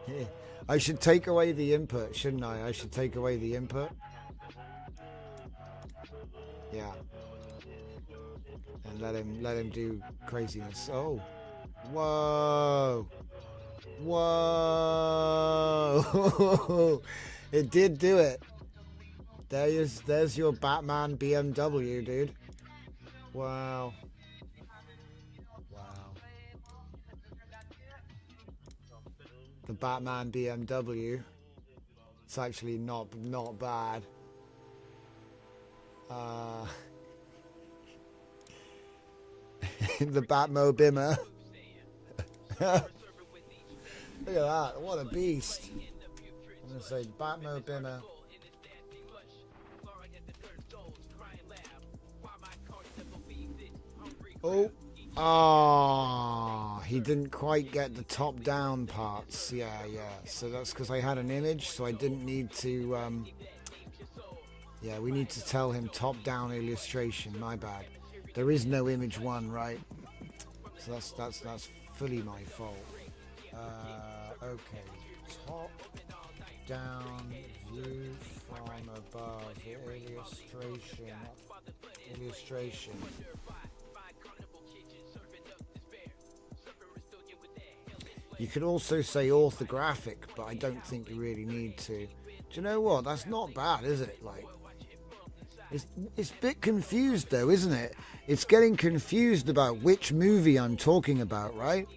Yeah. I should take away the input, shouldn't I? I should take away the input. Yeah. And let him do craziness. Oh. Whoa. Whoa. It did do it. There's your Batman BMW, dude. Wow. Wow. The Batman BMW. It's actually not bad. The Batmobimmer. Look at that. What a beast. I'm going to say Batmobimmer. Oh. Ah, he didn't quite get the top down parts. Yeah. So that's because I had an image, so I didn't need to. Yeah, we need to tell him top down illustration. My bad. There is no image one, right? So that's fully my fault. Okay, top down view from above. Illustration. You could also say orthographic, but I don't think you really need to. Do you know what? That's not bad, is it? Like, it's a bit confused though, isn't it? It's getting confused about which movie I'm talking about, right?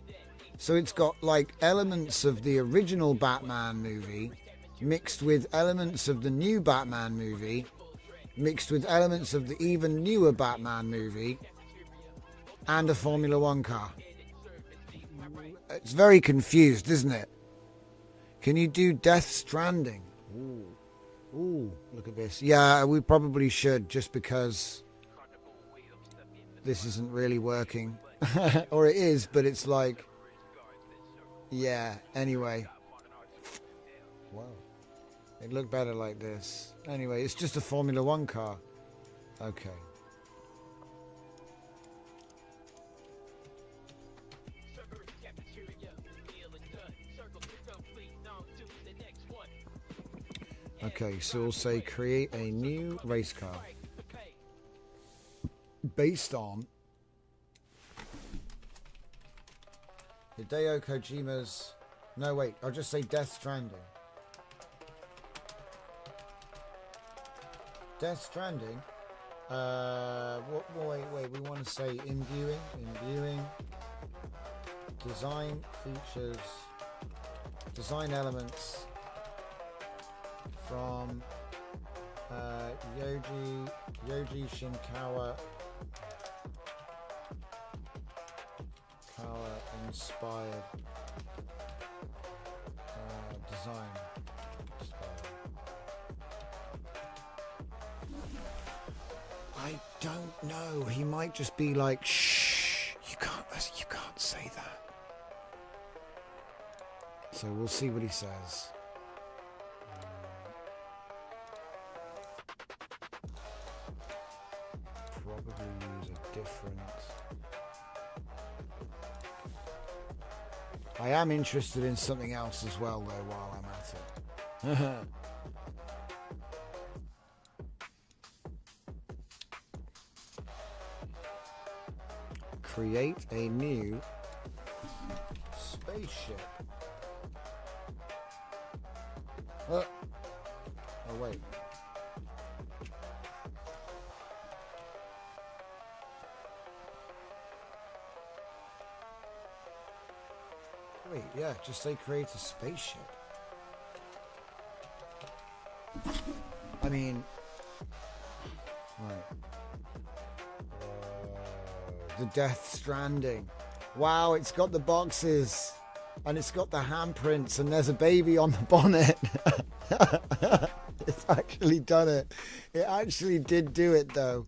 So it's got like elements of the original Batman movie mixed with elements of the new Batman movie mixed with elements of the even newer Batman movie and a Formula One car. It's very confused, isn't it? Can you do Death Stranding? Ooh, look at this. Yeah, we probably should, just because this isn't really working. Or it is, but it's like... Yeah, anyway. Wow. It looked better like this. Anyway, it's just a Formula One car. Okay. Okay, so we'll say create a new race car based on Hideo Kojima's... No, wait, I'll just say Death Stranding. Death Stranding. Wait, we want to say imbuing. Design features. Design elements. From Yoji Shinkawa inspired design. I don't know. He might just be like, shh, you can't say that. So we'll see what he says. Probably use a different... I am interested in something else as well, though, while I'm at it. Create a new spaceship. Oh, wait. Wait, yeah, just say create a spaceship. I mean, right. The Death Stranding. Wow, it's got the boxes and it's got the handprints and there's a baby on the bonnet. It's actually done it. It actually did do it though.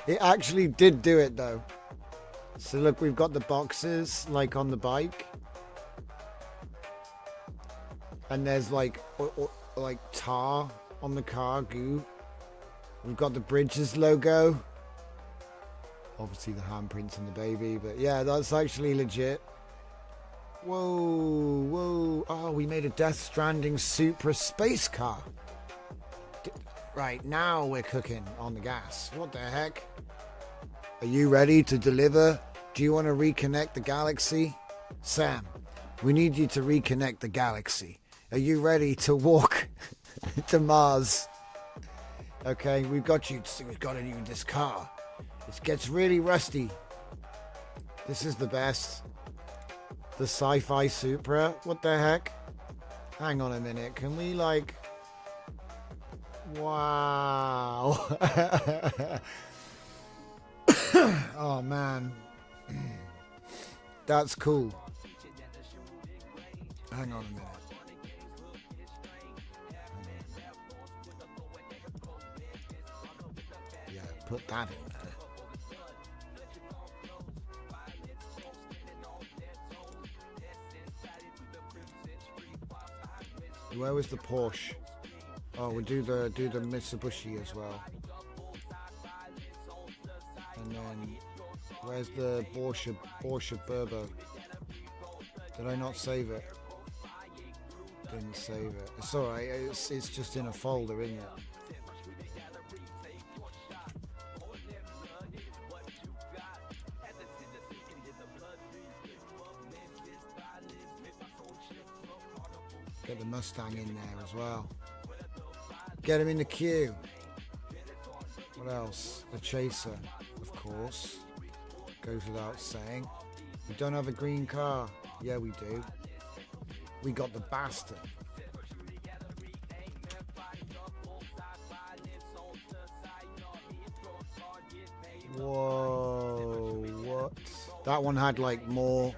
It actually did do it though. So look, we've got the boxes like on the bike. And there's like tar on the car, goo. We've got the Bridges logo. Obviously the handprints and the baby, but yeah, that's actually legit. Whoa. Oh, we made a Death Stranding Supra space car. Right, now we're cooking on the gas. What the heck? Are you ready to deliver? Do you want to reconnect the galaxy? Sam, we need you to reconnect the galaxy. Are you ready to walk to Mars? Okay, we've got you. We've got you in this car. It gets really rusty. This is the best. The sci-fi Supra. What the heck? Hang on a minute. Can we like... Wow. Oh man. That's cool. Hang on a minute. put that in there. Where was the Porsche? Oh, we'll do the Mitsubishi as well. And then where's the Porsche Turbo? Did I not save it? Didn't save it. It's alright, it's just in a folder, isn't it? Get the Mustang in there as well. Get him in the queue. What else? The Chaser, of course. Goes without saying. We don't have a green car. Yeah, we do. We got the Bastard. Whoa, what? That one had like more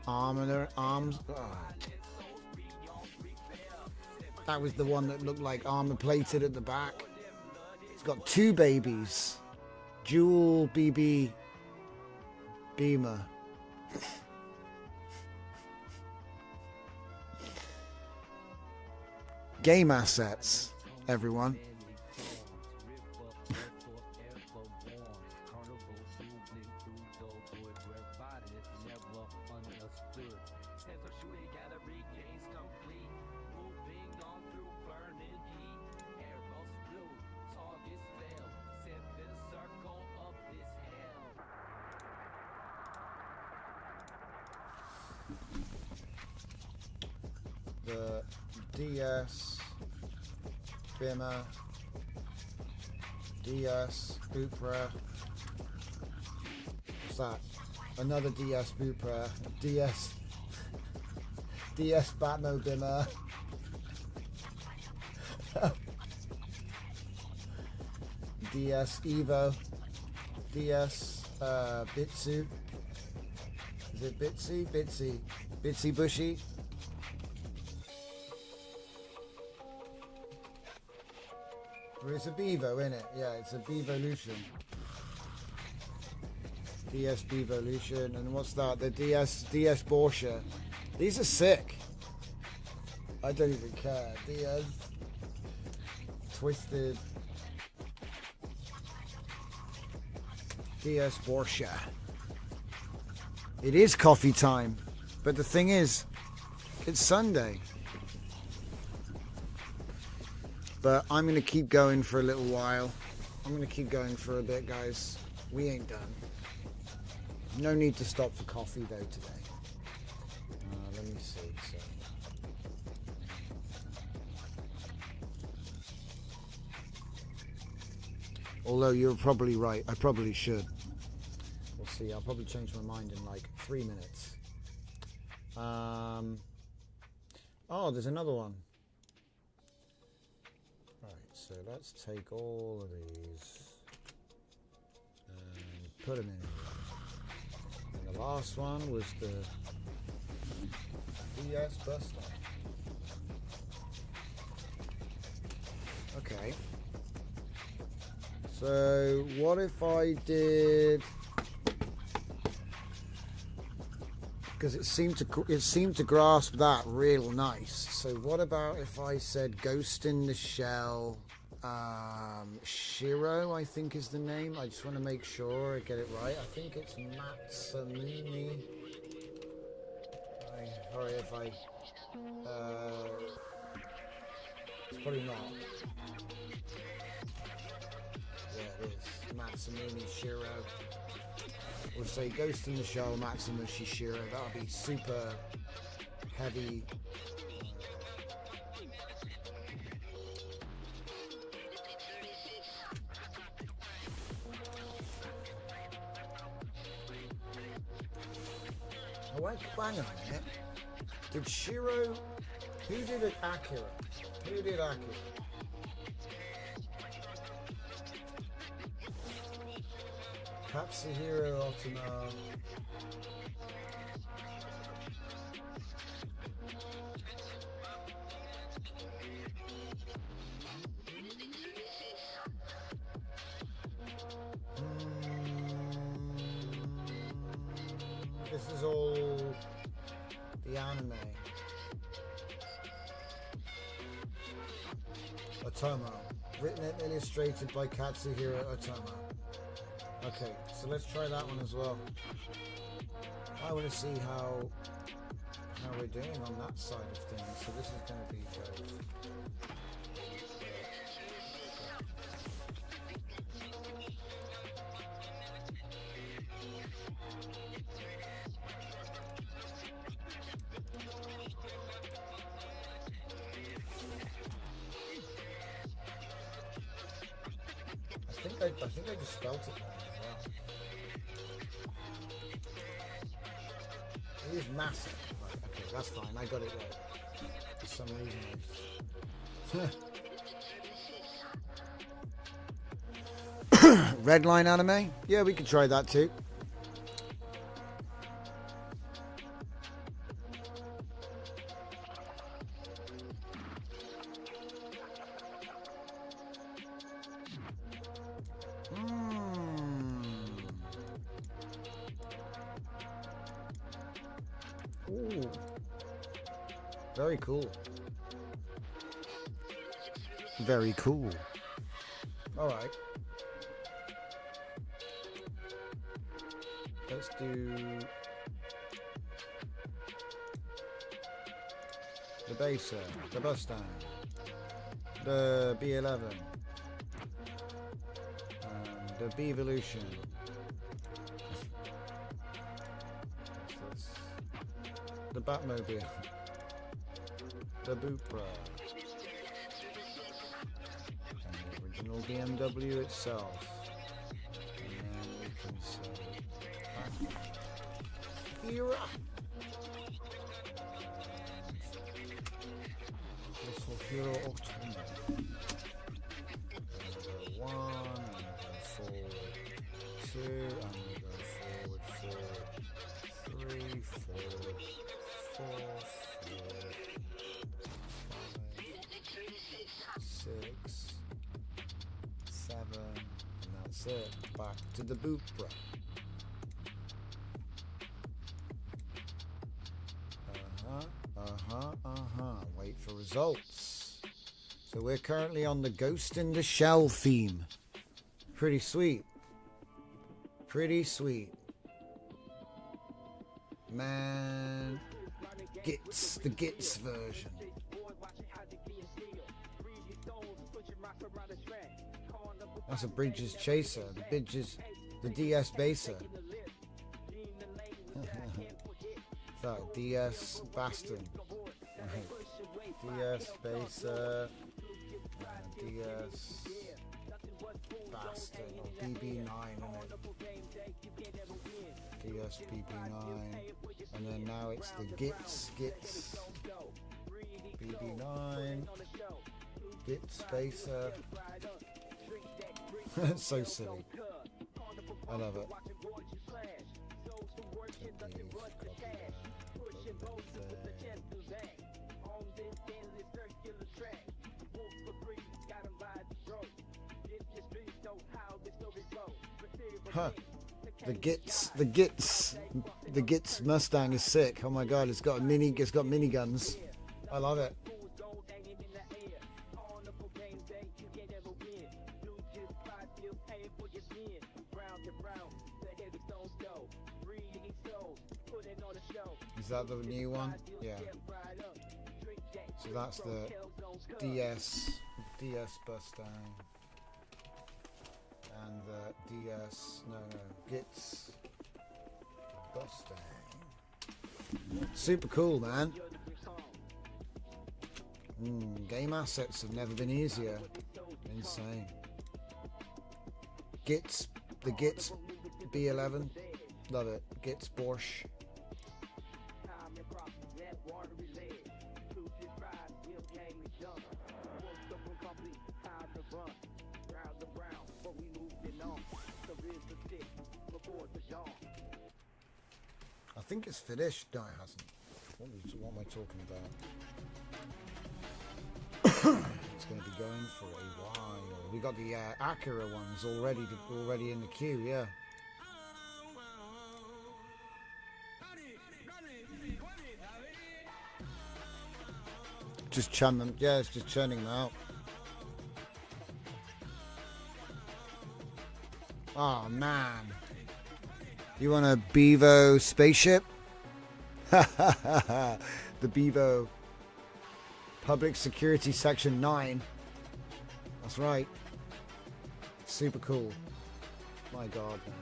arms. Oh. That was the one that looked like armor plated at the back. It's got two babies. Dual BB Beamer. Game assets, everyone. The DS Bimmer, DS Bupra. What's that? Another DS Bupra, DS Batmo Bimmer. DS Evo, DS Bitsu. Is it Bitsy? Bitsy Bushy. It's a Bevo, isn't it? Yeah, it's a Bevolution. DS Bevolution, and what's that? The DS Porsche. These are sick. I don't even care. DS Twisted. DS Porsche. It is coffee time, but the thing is, it's Sunday. But I'm going to keep going for a little while. I'm going to keep going for a bit, guys. We ain't done. No need to stop for coffee, though, today. Let me see. So. Although you're probably right. I probably should. We'll see. I'll probably change my mind in like 3 minutes. Oh, there's another one. So let's take all of these and put them in here. And the last one was the DS Buster. Okay. So what if I did? Because it seemed to grasp that real nice. So what about if I said Ghost in the Shell? Shiro, I think is the name. I just want to make sure I get it right. I think it's Matsamune. Sorry if I. It's probably not. Yeah, it is. Matsamune Shiro. We'll say Ghost in the Shell, Matsamune Shiro. That'll be super heavy. Oh, wait, hang on a minute. Did Shiro... Who did Akira? Who did Akira? Katsuhiro Otomo. This is all the anime. Otomo. Written and illustrated by Katsuhiro Otomo. Okay, so let's try that one as well. I want to see how we're doing on that side of things. So this is going to be Ghost. I think I just spelt it wrong as well. It is massive. Right, okay, that's fine. I got it right. For some reason. Red line anime? Yeah, we could try that too. Ooh. Very cool. Very cool. Alright. Let's do the Baser, the Mustang, the B11, the B-Evolution. The Batmobile, the Bupra, and the original BMW itself. And then we can say Hira. This will Hero Automa. Go 1, and go forward 2, and we go forward 3, forward 4, 6, 7, and that's it. Back to the Bupra. Wait for results. So we're currently on the Ghost in the Shell theme. Pretty sweet. Pretty sweet. Man. The Gits version. That's a Bridges Chaser. The DS Baser. That DS Baston. DS Baser. DS Baston or BB9, DS BB9. And then now it's the Gits BB9, Gits Baser. It's so silly. I love it. Huh. The Gits Mustang is sick. Oh my god, it's got miniguns. I love it. Is that the new one? Yeah. So that's the DS Mustang. And the Gits Mustang. Super cool, man. Game assets have never been easier. Insane. The Gits B11. Love it. Gits Porsche. I think it's finished. No, it hasn't. What am I talking about? It's going to be going for a while. We got the Acura ones already in the queue. Yeah. just churn them. Yeah, it's just churning them out. Oh man. You want a Bevo spaceship? The Bevo Public Security Section 9. That's right. Super cool. My God, man.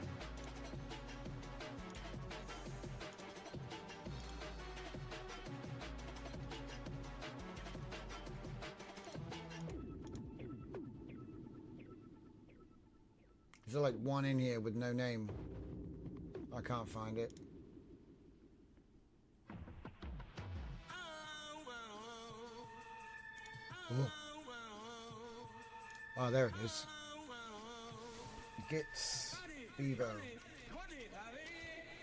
Is there like one in here with no name? I can't find it. Oh, oh there it is. Gits Bevo.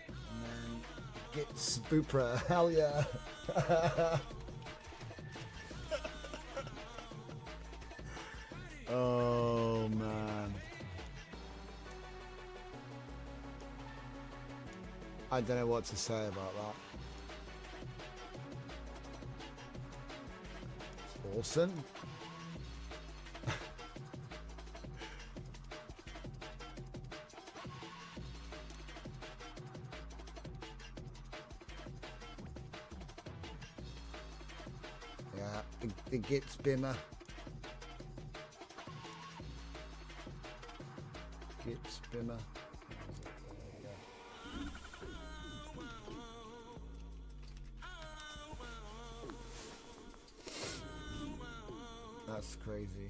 And then Gits Bupra. Hell yeah. Oh man. I don't know what to say about that. It's awesome. Yeah, the Gits Bimmer. Gits Bimmer. That's crazy.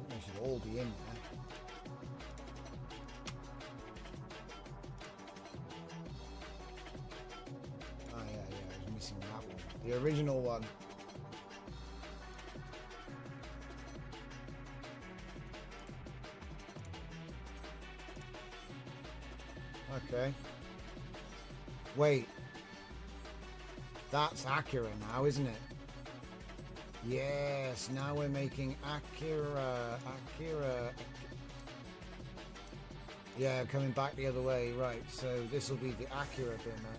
They should all be in there. The original one. Okay. Wait. That's Acura now, isn't it? Yes, now we're making Acura. Yeah, coming back the other way, right. So this will be the Acura Bimmer.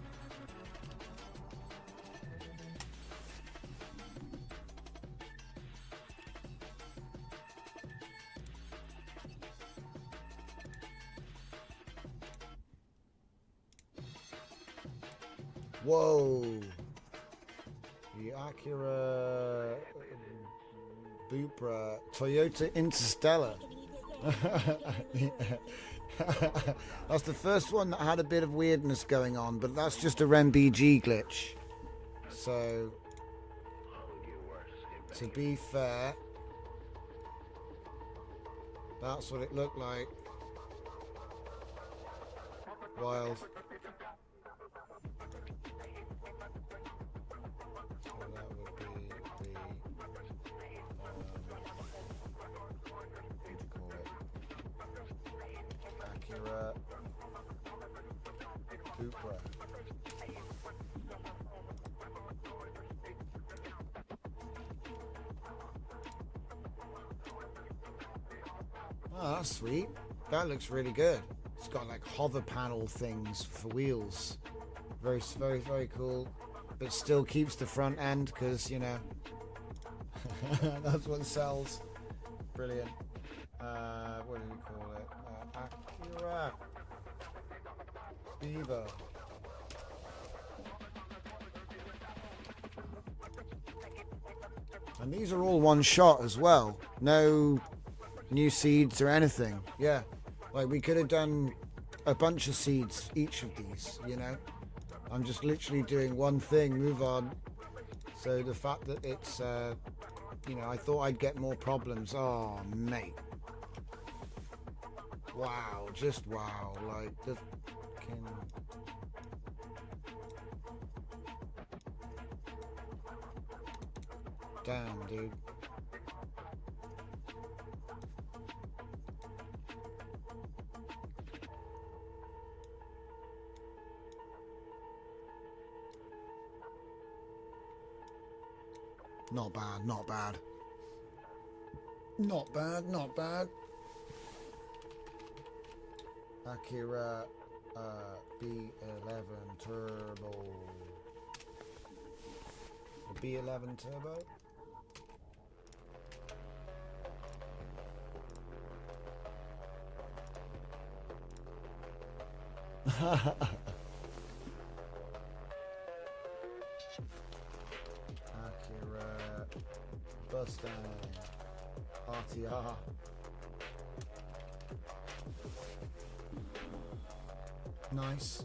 Whoa! The Acura Bupra Toyota Interstellar. That's the first one that had a bit of weirdness going on, but that's just a RemBG glitch. So, to be fair, that's what it looked like. Wild. Acura Bupra. Oh, that's sweet. That looks really good. It's got like hover panel things for wheels. Very, very, very cool. But still keeps the front end because, you know, that's what sells. Brilliant. What do we call it? Acura Bevo. And these are all one shot as well. No new seeds or anything. Yeah. Like we could have done a bunch of seeds each of these, you know. I'm just literally doing one thing, move on. So the fact that it's, you know, I thought I'd get more problems. Oh, mate. Wow, just wow. Like, the fucking... Damn, dude. Not bad, not bad. Not bad, not bad. Acura B11 Turbo. The B11 Turbo? Acura Mustang RTR. Nice.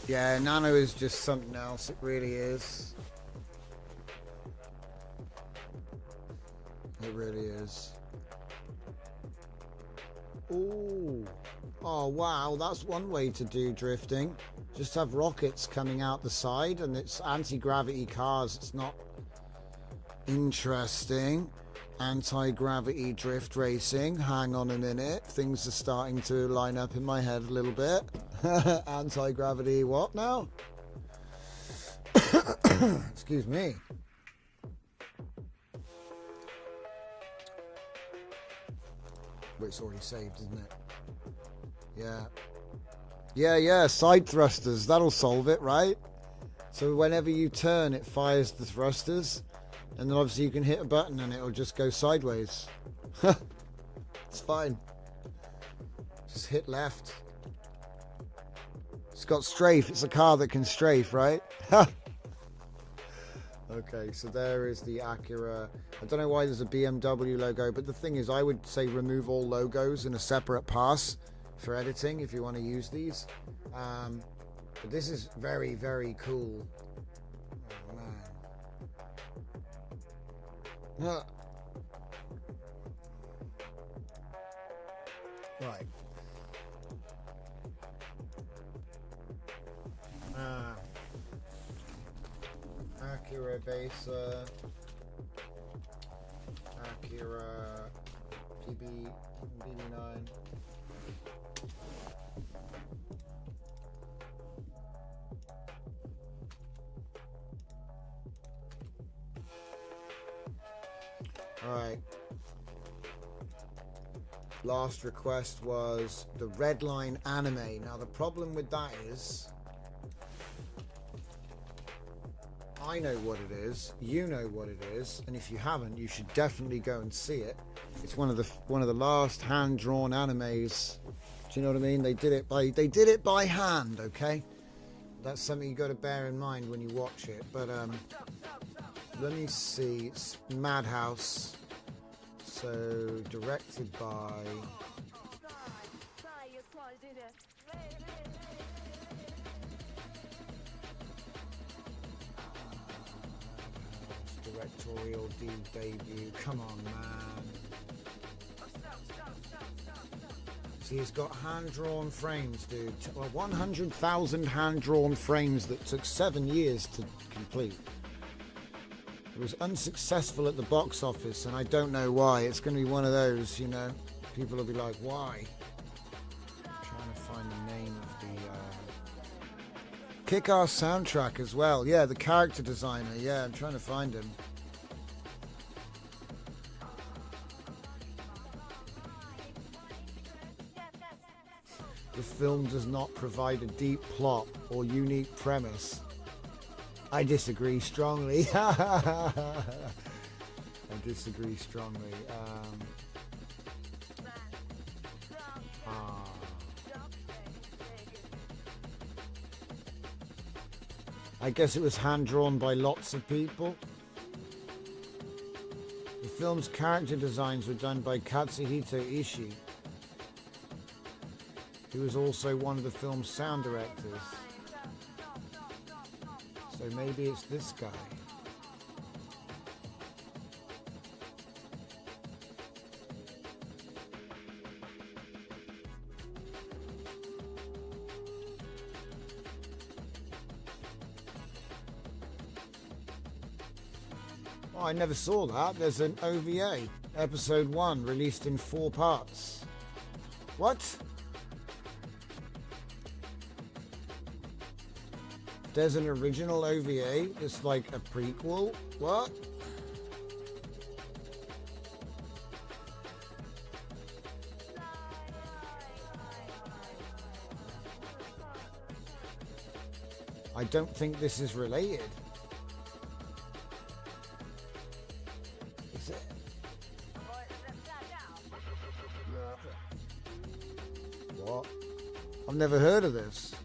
Yeah, Nano is just something else. It really is. It really is. Ooh. Oh, wow. That's one way to do drifting. Just have rockets coming out the side, and it's anti-gravity cars. It's not interesting. Anti-gravity drift racing. Hang on a minute. Things are starting to line up in my head a little bit. Anti-gravity what now? Excuse me. But it's already saved, isn't it? Yeah. Yeah, side thrusters. That'll solve it, right? So whenever you turn, it fires the thrusters. And then obviously you can hit a button and it'll just go sideways. It's fine. Just hit left. It's got strafe. It's a car that can strafe, right? Okay, so there is the Acura. I don't know why there's a BMW logo, but the thing is, I would say remove all logos in a separate pass for editing if you want to use these. But this is very, very cool. Oh, man. Right. Acura Besa, Acura BB9. Alright. Last request was the Redline anime. Now the problem with that is I know what it is, you know what it is, and if you haven't, you should definitely go and see it. It's one of the last hand-drawn animes. Do you know what I mean? They did it by hand, okay? That's something you got to bear in mind when you watch it. But let me see. It's Madhouse. So directed by directorial debut. Come on, man. See, it's got hand-drawn frames, dude. Well, 100,000 hand-drawn frames that took 7 years to complete. It was unsuccessful at the box office, and I don't know why. It's going to be one of those, you know. People will be like, why? I'm trying to find the name of the Kick-Ass soundtrack as well. Yeah, the character designer. Yeah, I'm trying to find him. The film does not provide a deep plot or unique premise. I disagree strongly. I disagree strongly. I guess it was hand-drawn by lots of people. The film's character designs were done by Katsuhito Ishii, who was also one of the film's sound directors. So maybe it's this guy. Oh, I never saw that. There's an OVA, episode 1, released in 4 parts. What? There's an original OVA. It's like a prequel. What? I don't think this is related. Is it? What? I've never heard of this.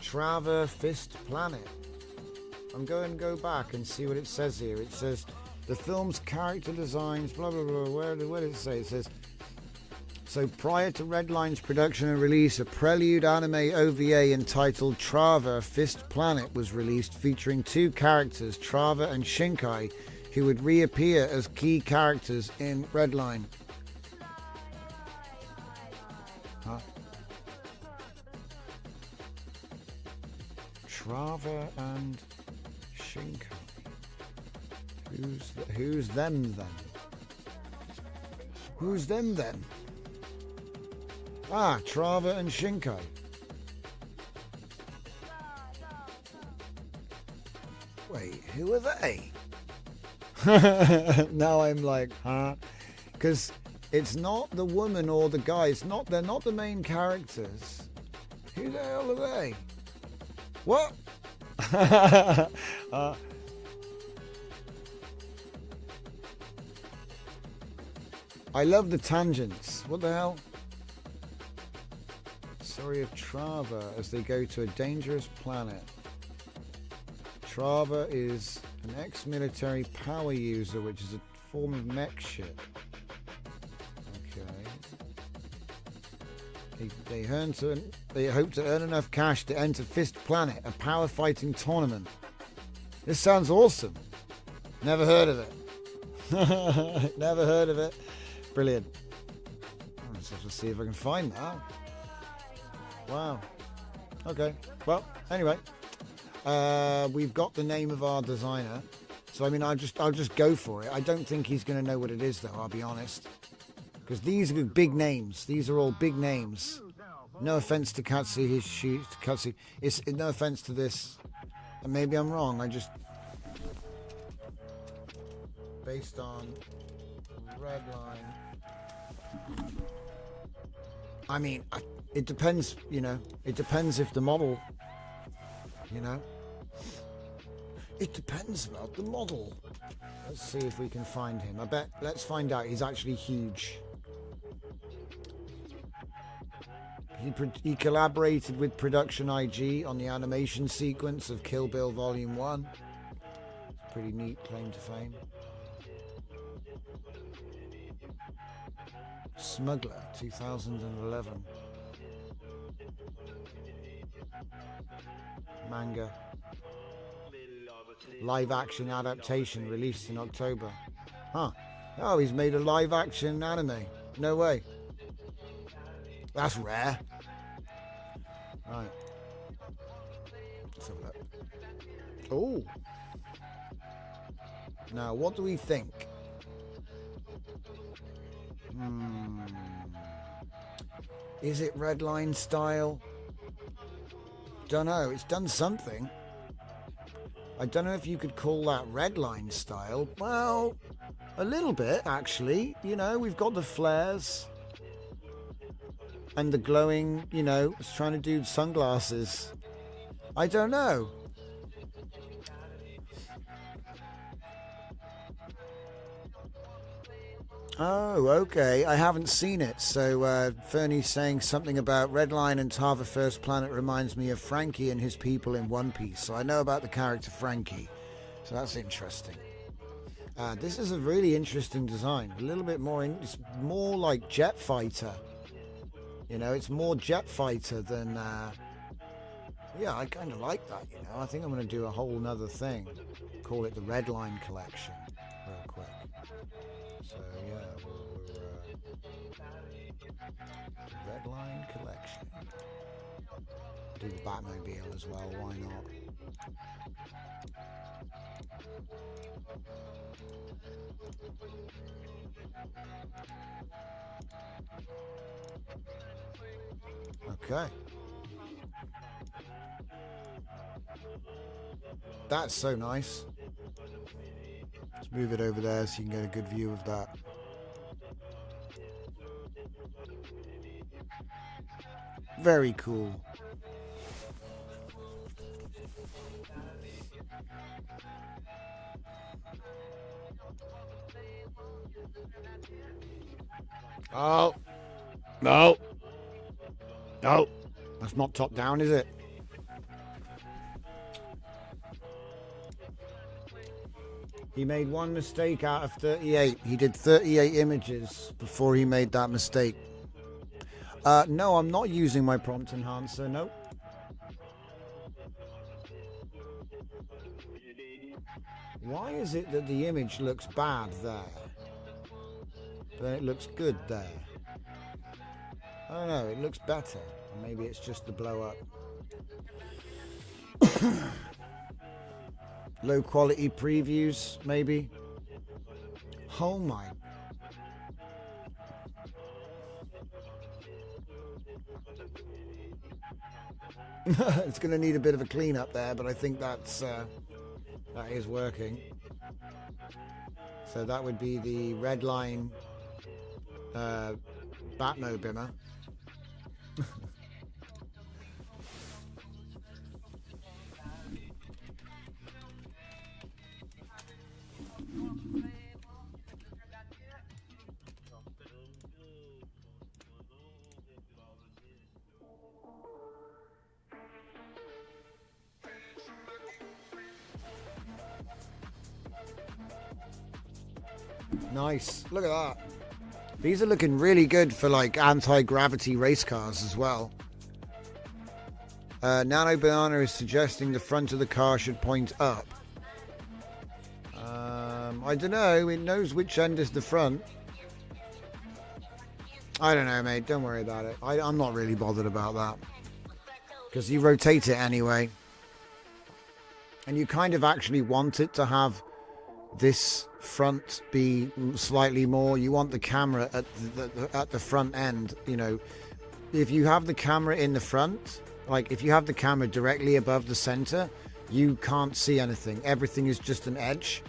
Traver Fist Planet. I'm going to go back and see what it says here. It says the film's character designs, blah blah blah. Where did it say? It says, so prior to Redline's production and release, a prelude anime OVA entitled Traver Fist Planet was released, featuring 2 characters, Traver and Shinkai, who would reappear as key characters in Redline. Huh? Traver and Shinkai. Who's them then? Who's them then? Ah, Traver and Shinkai. Wait, who are they? Now I'm like, huh? Because it's not the woman or the guy. They're not the main characters. Who the hell are they? What? I love the tangents. What the hell? Story of Traver as they go to a dangerous planet. Traver is an ex-military power user, which is a form of mech ship. Okay. They hope to earn enough cash to enter Fist Planet, a power fighting tournament. This sounds awesome. Never heard of it. Never heard of it. Brilliant. Let's have to see if I can find that. Wow. Okay. Well, anyway, we've got the name of our designer, so I mean, I'll just go for it. I don't think he's going to know what it is, though. I'll be honest, because these are big names. These are all big names. No offense to Katsu. It's no offense to this. And maybe I'm wrong. I just based on Redline. I mean, it depends, you know. It depends if the model, you know. It depends about the model. Let's see if we can find him. Let's find out. He's actually huge. He collaborated with Production IG on the animation sequence of Kill Bill Volume 1. Pretty neat claim to fame. Smuggler, 2011. Manga. Live action adaptation released in October. Huh. Oh, he's made a live action anime. No way. That's rare. Right. Let's have a look. Oh. Now, what do we think? Is it Redline style? Don't know. It's done something. I don't know if you could call that Redline style. Well, a little bit, actually. You know, we've got the flares. And the glowing, you know, it's trying to do sunglasses. I don't know. Oh, okay. I haven't seen it. So Fernie's saying something about Redline and Tava First Planet reminds me of Frankie and his people in One Piece. So I know about the character Frankie. So that's interesting. This is a really interesting design. A little bit more, it's more like Jet Fighter. You know, it's more Jet Fighter than... yeah, I kind of like that, you know. I think I'm going to do a whole nother thing. Call it the Redline Collection. Real quick. So, yeah, Redline Collection. Do the Batmobile as well, why not? Okay. That's so nice. Let's move it over there so you can get a good view of that. Very cool. Oh, no. No, that's not top down, is it? He made one mistake out of 38. He did 38 images before he made that mistake. No, I'm not using my prompt enhancer, no. Why is it that the image looks bad there, but then it looks good there? I don't know, it looks better. Maybe it's just the blow up. Low quality previews, maybe. Oh my. It's going to need a bit of a clean up there, but I think that is working. So that would be the Redline Batmo Bimmer. Nice. Look at that. These are looking really good for like anti-gravity race cars as well. Nano Banana is suggesting the front of the car should point up. I don't know. It knows which end is the front. I don't know, mate. Don't worry about it. I'm not really bothered about that. Because you rotate it anyway. And you kind of actually want it to have this front be slightly more. You want the camera at the front end, you know. If you have the camera in the front, like if you have the camera directly above the center, you can't see anything. Everything is just an edge.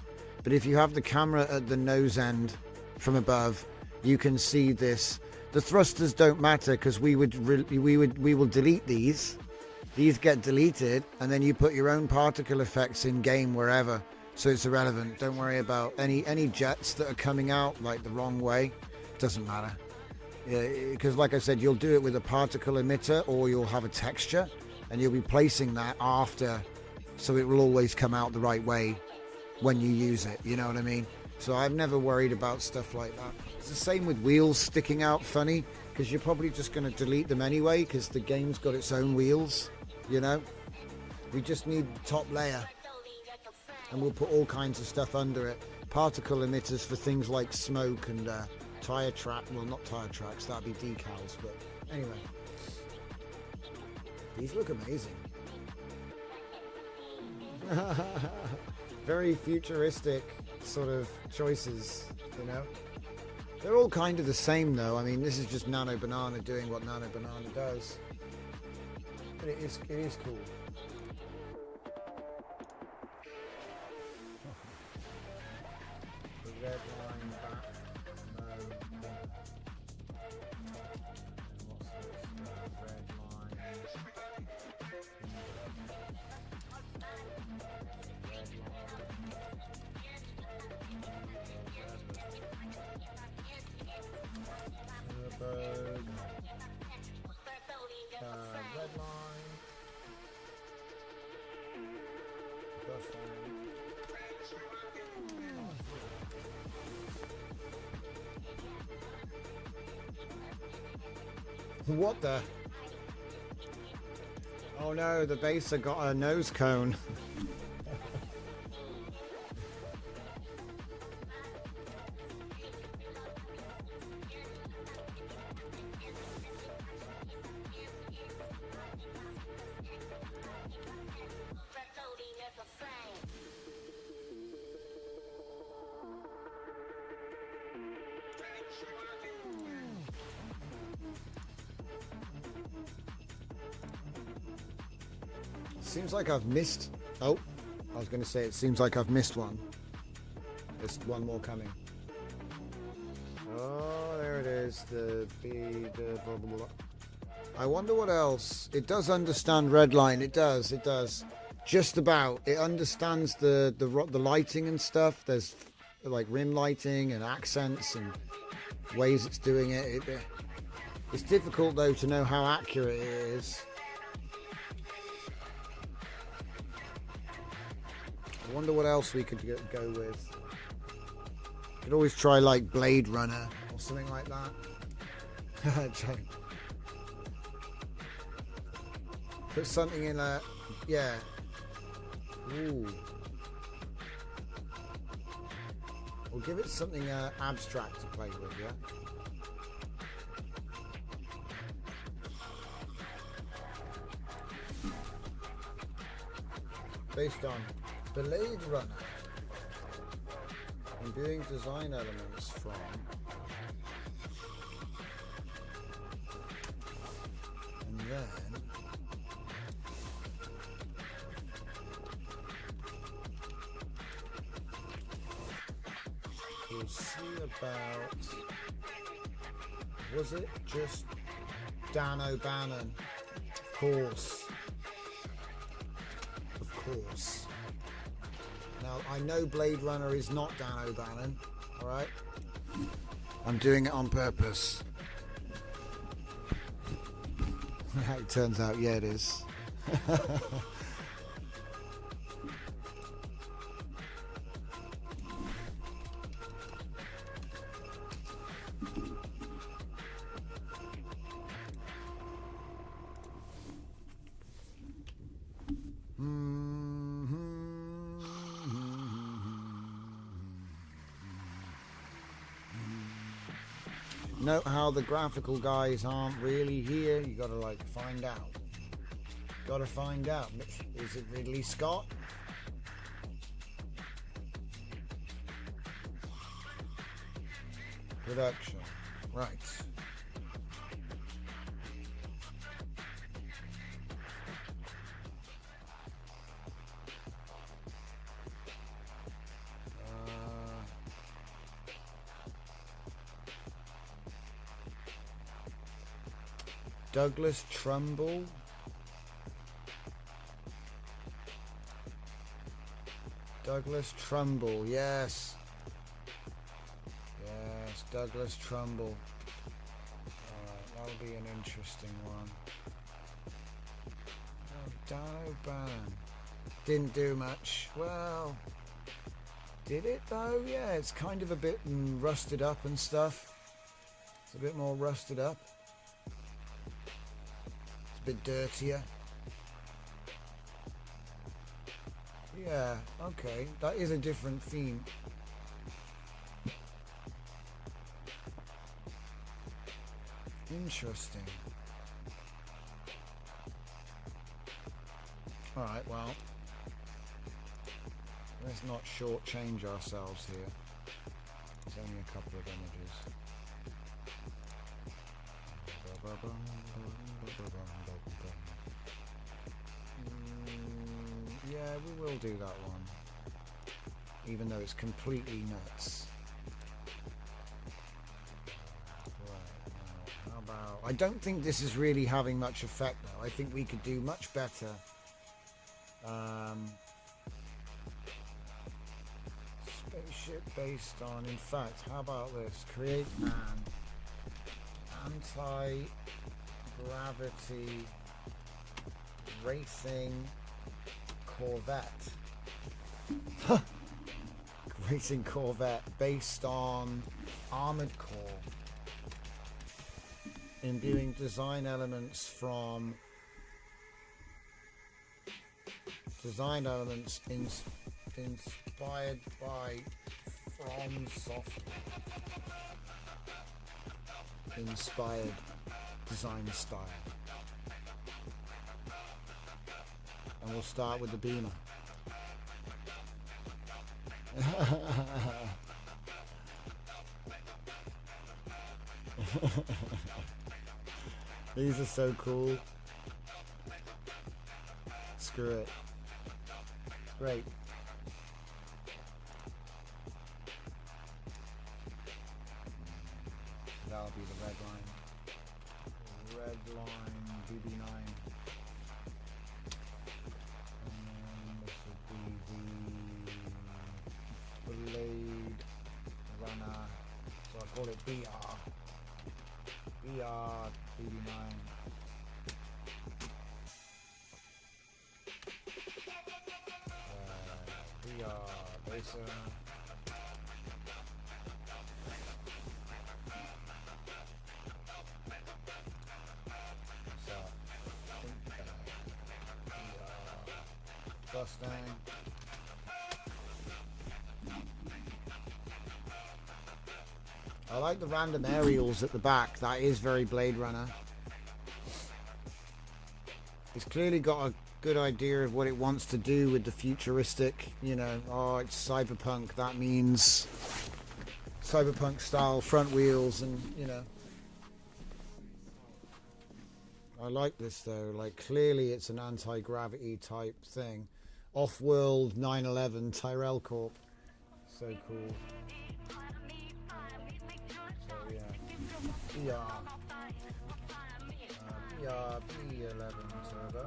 But if you have the camera at the nose end from above, you can see this. The thrusters don't matter because we will delete these. These get deleted, and then you put your own particle effects in game wherever. So it's irrelevant. Don't worry about any jets that are coming out like the wrong way. Doesn't matter. Because like I said, you'll do it with a particle emitter, or you'll have a texture, and you'll be placing that after, so it will always come out the right way when you use it. You know what I mean? So I've never worried about stuff like that. It's the same with wheels sticking out funny, because you're probably just going to delete them anyway, because the game's got its own wheels. You know, we just need top layer, and we'll put all kinds of stuff under it. Particle emitters for things like smoke and tire track. Well, not tire tracks, that'd be decals. But anyway, these look amazing. Very futuristic sort of choices, you know. They're all kind of the same though. I mean, this is just Nano Banana doing what Nano Banana does. But it is cool. The red line back. No. What's this? Red line. Red line. What the? Oh no, the base have got a nose cone. Seems like I've missed. Oh, I was going to say it seems like I've missed one. There's one more coming. Oh, there it is. The blah, blah, blah. I wonder what else. It does understand redline. It does. It does. Just about. It understands the lighting and stuff. There's like rim lighting and accents and ways it's doing it. It's difficult though to know how accurate it is. I wonder what else we could go with. Could always try like Blade Runner or something like that. Put something in a, yeah. Ooh. We'll give it something abstract to play with, yeah. Based on Blade Runner. Imbuing design elements from and then we'll see about, was it just Dan O'Bannon? Of course. Of course. Now, I know Blade Runner is not Dan O'Bannon, alright? I'm doing it on purpose. It turns out, yeah, it is. Note how the graphical guys aren't really here. You gotta like find out. Gotta find out. Is it Ridley Scott? Production. Right. Douglas Trumbull. Douglas Trumbull, yes. Yes, Douglas Trumbull. Alright, that'll be an interesting one. Oh, Dan O'Bannon. Didn't do much. Well, did it though? Yeah, it's kind of a bit rusted up and stuff. It's a bit more rusted up. A bit dirtier. Yeah, okay, that is a different theme. Interesting. Alright, well, let's not shortchange ourselves here. It's only a couple of images. Yeah, we will do that one, even though it's completely nuts. Right, now, how about, I don't think this is really having much effect though. I think we could do much better. Spaceship based on, in fact, how about this? Create an anti-gravity racing Corvette. Racing Corvette based on Armored Core. Imbuing design elements from inspired by From Software. Inspired design style. And we'll start with the Beamer. These are so cool. screw it. Great. That'll be the red line. Red line, DB9. And this would be the Blade Runner. So I call it BR. BR, DB9. BR, Laser. Mustang. I like the random aerials at the back. That is very Blade Runner. It's clearly got a good idea of what it wants to do with the futuristic, you know, oh, it's cyberpunk. That means cyberpunk style front wheels and, you know. I like this though, like clearly it's an anti-gravity type thing. Off-world 911 Tyrell Corp. So cool. So yeah. BR B11 Turbo.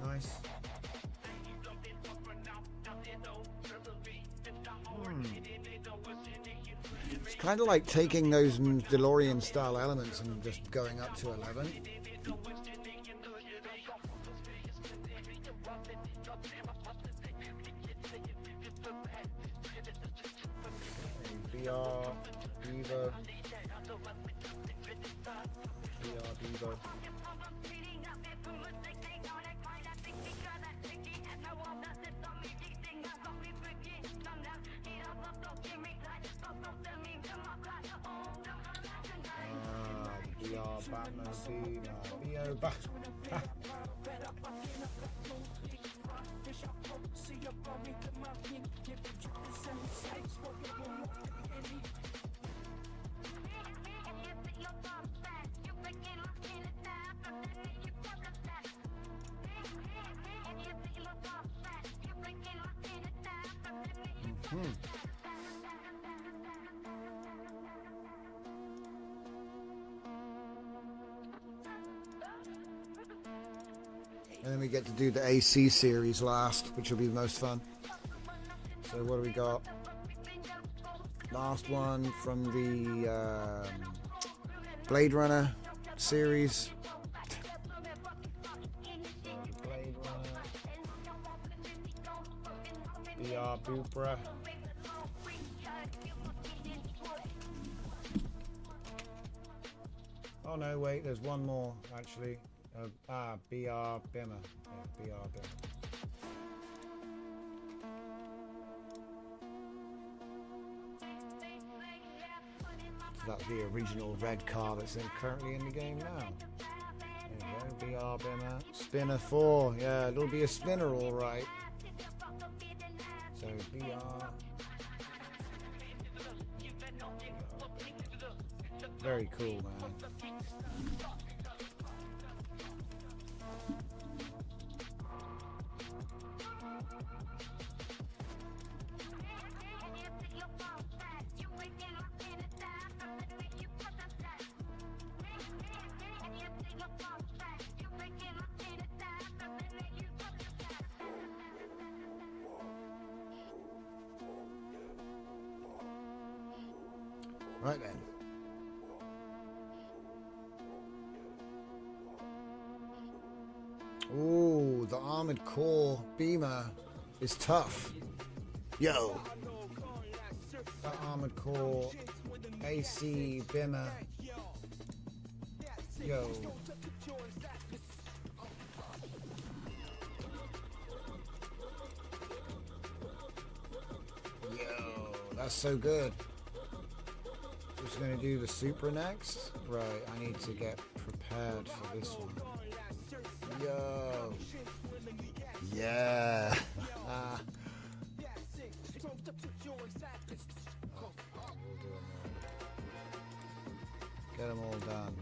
Nice. It's kind of like taking those DeLorean style elements and just going up to 11. BR Beaver. BR Beaver. BR Batman BO Batman. And then we get to do the AC series last, which will be the most fun. So what do we got? Last one from the Blade Runner series. Blade Runner. BR Bupra. Oh no, wait, there's one more actually. BR Bimmer. Yeah, BR Bimmer. So that's the original red car that's currently in the game now. There you go, BR Bimmer. Spinner 4. Yeah, it'll be a spinner alright. So BR. Very cool, man. Right then. Ooh, the Armored Core Beamer is tough. Yo. The Armored Core AC Beamer. Yo. That's so good. Just going to do the Supra next. Right, I need to get prepared for this one. Yo. Yeah. Get them all done.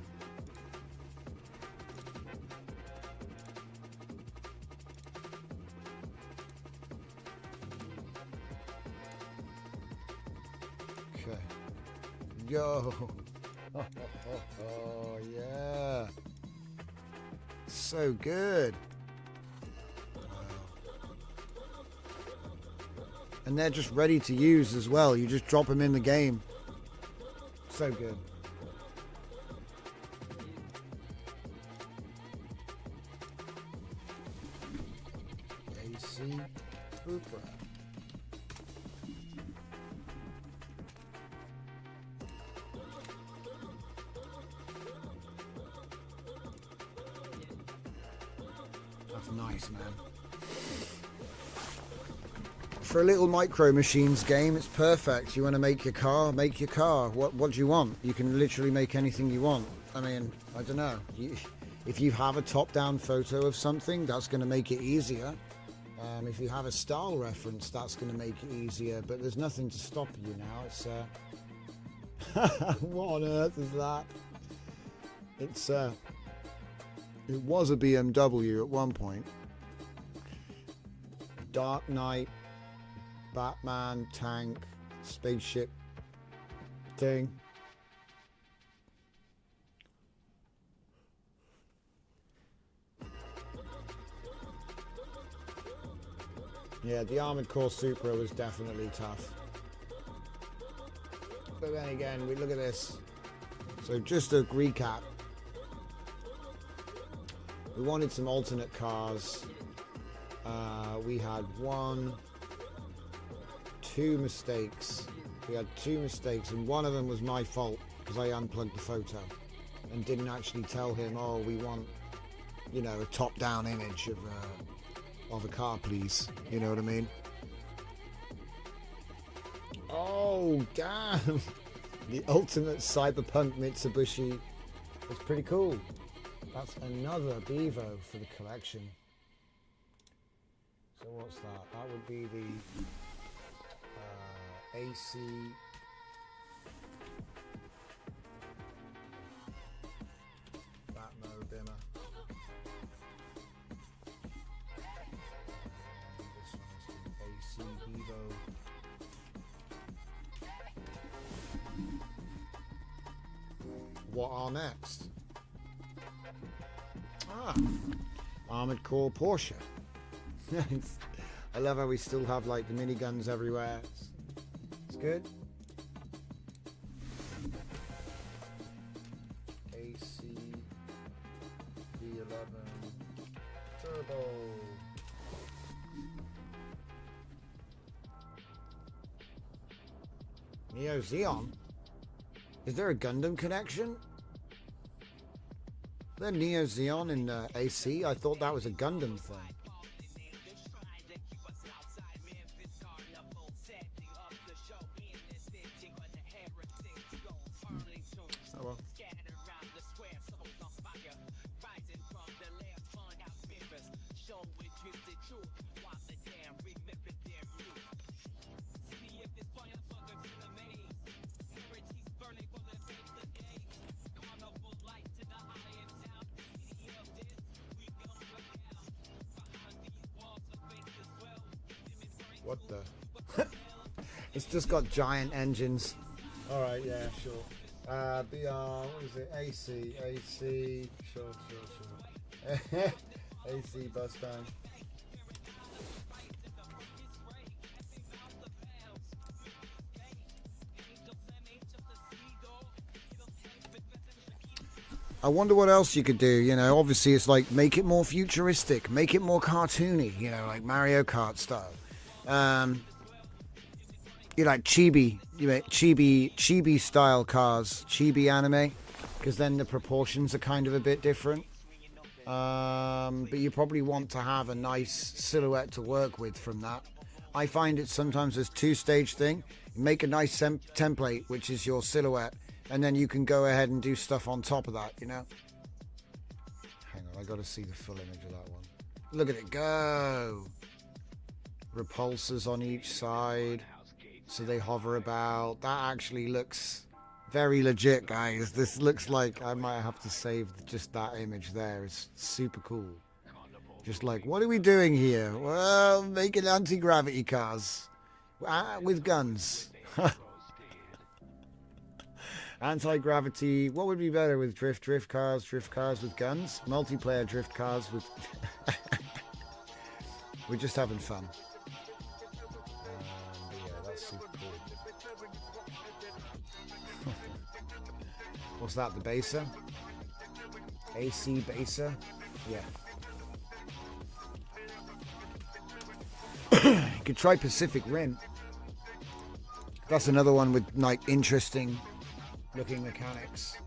Okay. Yo. Oh, yeah. So good. And they're just ready to use as well. You just drop them in the game. So good. AC Supra. That's nice, man. For a little Micro Machines game, it's perfect. You want to make your car, make your car. What do you want? You can literally make anything you want. I mean, I don't know. If you have a top-down photo of something, that's going to make it easier. If you have a style reference, that's going to make it easier. But there's nothing to stop you now. It's what on earth is that? It's it was a BMW at one point. Dark Knight, Batman, tank, spaceship thing. Yeah, the Armored Core Supra was definitely tough. But then again, we look at this. So just a recap. We wanted some alternate cars. We had two mistakes. We had two mistakes, and one of them was my fault because I unplugged the photo and didn't actually tell him, oh, we want, you know, a top-down image of a car, please. You know what I mean? Oh, damn! The ultimate cyberpunk Mitsubishi is pretty cool. That's another Bevo for the collection. So what's that? That would be the AC Batmo dimmer. This one is the AC Bevo. What are next? Armored Core Porsche. I love how we still have like the miniguns everywhere. It's good. AC V11 Turbo. Neo Xeon? Is there a Gundam connection? The Neo Xeon in AC? I thought that was a Gundam thing. Oh well. What the? It's just got giant engines. Alright, yeah, sure. BR, what is it? AC, sure. AC bus band. I wonder what else you could do, you know, obviously it's like make it more futuristic, make it more cartoony, you know, like Mario Kart style. You like chibi, chibi style cars, chibi anime, because then the proportions are kind of a bit different. But you probably want to have a nice silhouette to work with from that. I find it sometimes this two-stage thing. Make a nice template, which is your silhouette, and then you can go ahead and do stuff on top of that, you know. Hang on, I got to see the full image of that one. Look at it go. Repulsors on each side, so they hover about. That actually looks very legit, guys. This looks like I might have to save just that image there. It's super cool. Just like, what are we doing here? Well, making anti-gravity cars with guns. Anti-gravity. What would be better with drift cars with guns? Multiplayer drift cars with... We're just having fun. Yeah, that's super cool. What's that, the baser? AC baser? Yeah. You could try Pacific Rim. That's another one with like interesting looking mechanics.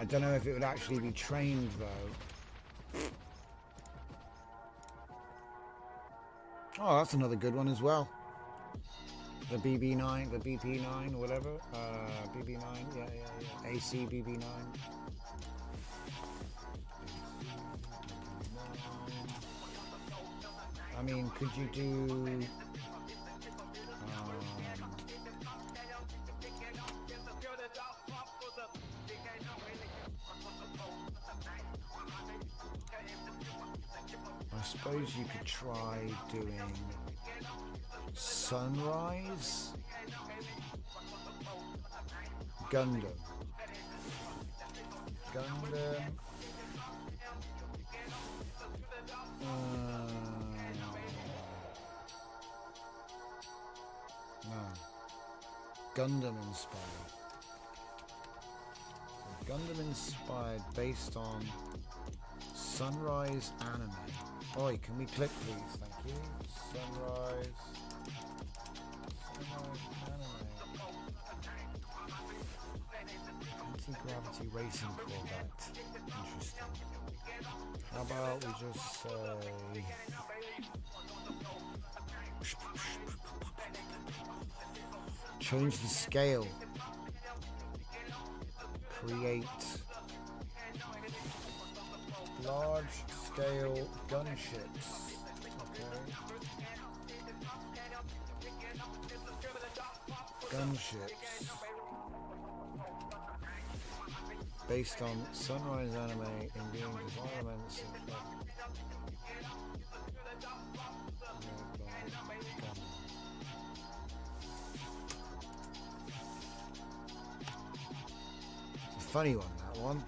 I don't know if it would actually be trained though. Oh, that's another good one as well. The BB9, the BP9 or whatever. BB9, yeah. AC BB9. I mean, could you do... I suppose you could try doing Sunrise Gundam. No. Gundam inspired. So Gundam inspired based on Sunrise anime. Oi, can we click please? Thank you. Sunrise anime. Anti-gravity racing Corvette. Interesting. How about we just say... change the scale. Create large scale gunships. Okay. Gunships based on Sunrise anime in being design elements of it's a funny one, that one.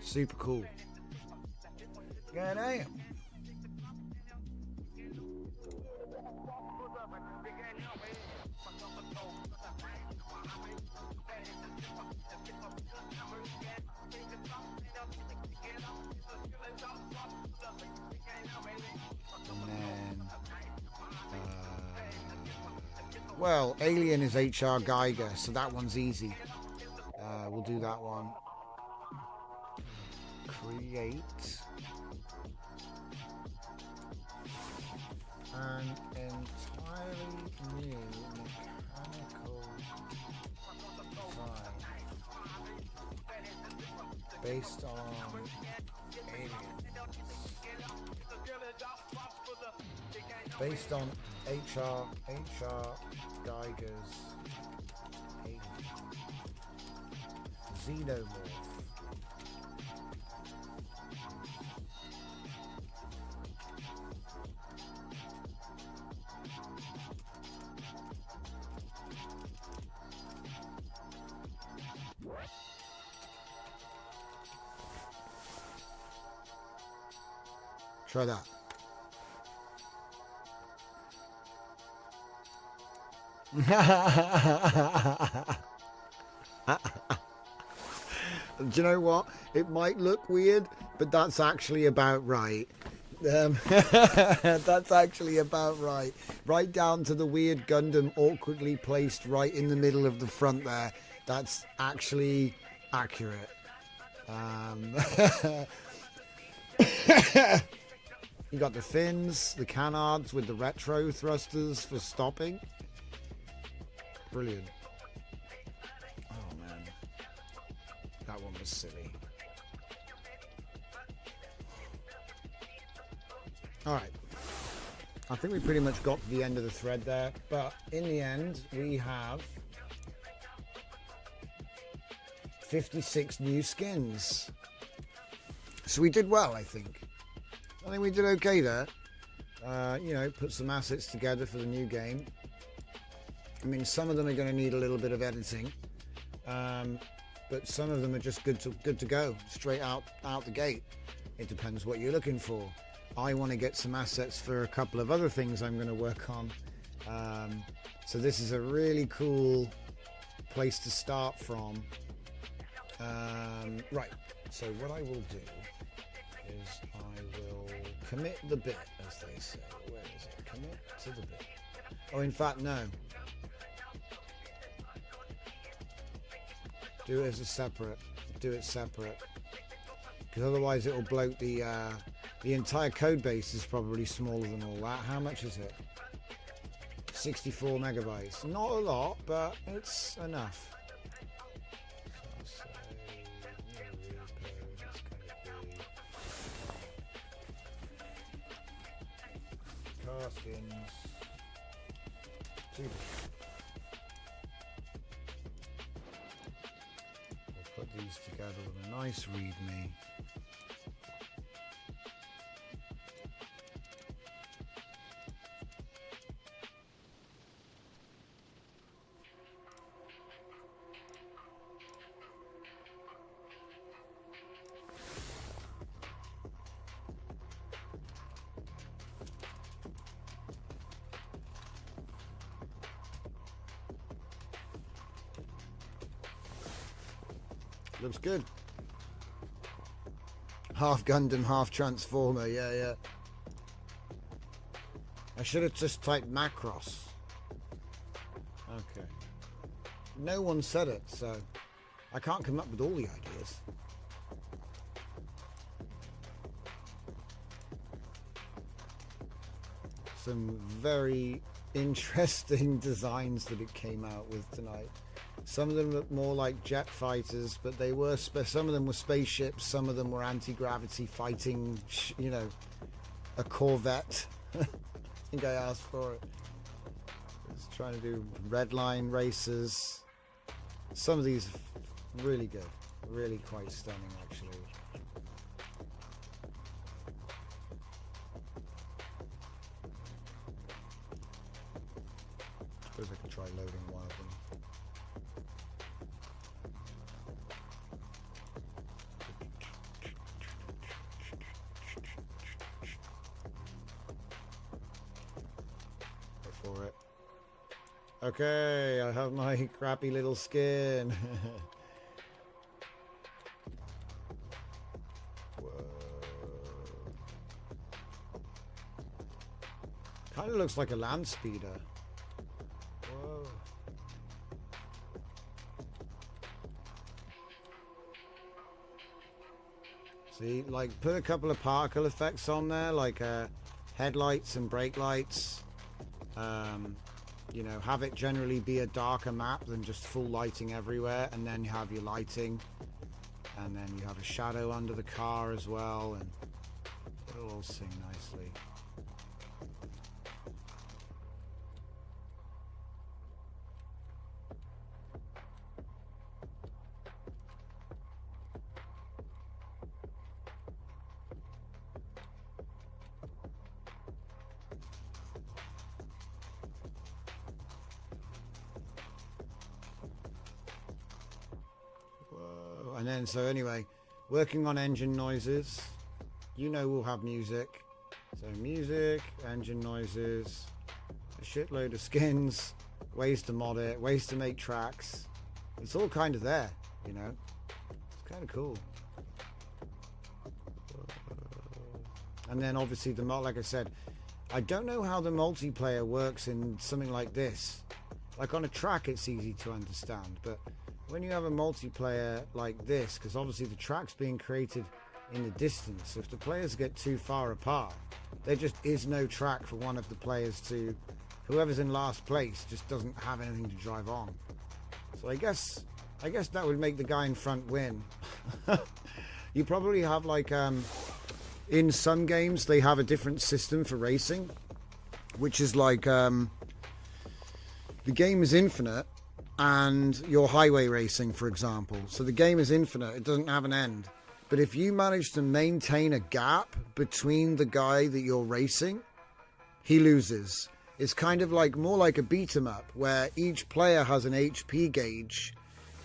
Super cool. God damn. And then, well, Alien is H.R. Geiger, so that one's easy. We'll do that one. Create an entirely new mechanical design based on aliens. Based on H.R. Geiger's aliens. Xenomorph. Try that. Do you know what? It might look weird, but that's actually about right. That's actually about right. Right down to the weird Gundam awkwardly placed right in the middle of the front there. That's actually accurate. You got the fins, the canards with the retro thrusters for stopping. Brilliant. Oh man, that one was silly. All right, I think we pretty much got to the end of the thread there, but in the end we have 56 new skins. So we did well, I think. I think we did okay there. You know, put some assets together for the new game. I mean, some of them are going to need a little bit of editing, but some of them are just good to go straight out the gate. It depends what you're looking for. I want to get some assets for a couple of other things I'm going to work on. So this is a really cool place to start from. Right. So what I will do is I will commit the bit, as they say. Where is it? Commit to the bit. Oh, in fact, no. Do it as a separate. Do it separate. Because otherwise it will bloat the entire code base is probably smaller than all that. How much is it? 64 megabytes. Not a lot, but it's enough. So I'll say new repo is going to be car skins 2. We'll put these together with a nice readme. Looks good. Half Gundam, half Transformer. Yeah. I should have just typed Macross. Okay. No one said it, so I can't come up with all the ideas. Some very interesting designs that it came out with tonight. Some of them look more like jet fighters, but they were some of them were spaceships, some of them were anti-gravity fighting, you know, a Corvette. I think I asked for it. I was trying to do red line races. Some of these really good, really quite stunning actually. I suppose I could try loading one of them. For it. Okay, I have my crappy little skin. Whoa. Kind of looks like a land speeder. Whoa. See, like put a couple of particle effects on there, like headlights and brake lights. You know, have it generally be a darker map than just full lighting everywhere, and then you have your lighting, and then you have a shadow under the car as well, and it'll all sing nicely. And then, so anyway, working on engine noises. You know we'll have music. So music, engine noises, a shitload of skins, ways to mod it, ways to make tracks. It's all kind of there, you know. It's kind of cool. And then obviously the mod, like I said, I don't know how the multiplayer works in something like this. Like on a track it's easy to understand, but when you have a multiplayer like this, because obviously the track's being created in the distance. If the players get too far apart, there just is no track for one of the players to, whoever's in last place just doesn't have anything to drive on. So I guess that would make the guy in front win. You probably have like in some games they have a different system for racing, which is like the game is infinite and you're highway racing, for example. So the game is infinite, it doesn't have an end. But if you manage to maintain a gap between the guy that you're racing, he loses. It's kind of like more like a beat 'em up where each player has an HP gauge,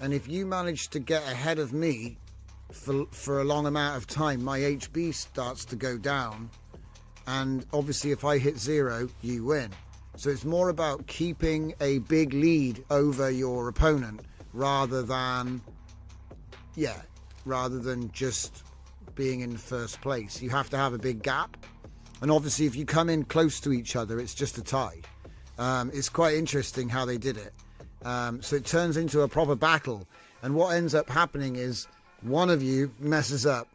and if you manage to get ahead of me for a long amount of time, my HP starts to go down, and obviously if I hit 0, you win. So it's more about keeping a big lead over your opponent rather than just being in first place. You have to have a big gap, and obviously if you come in close to each other, it's just a tie. It's quite interesting how they did it. So it turns into a proper battle, and what ends up happening is one of you messes up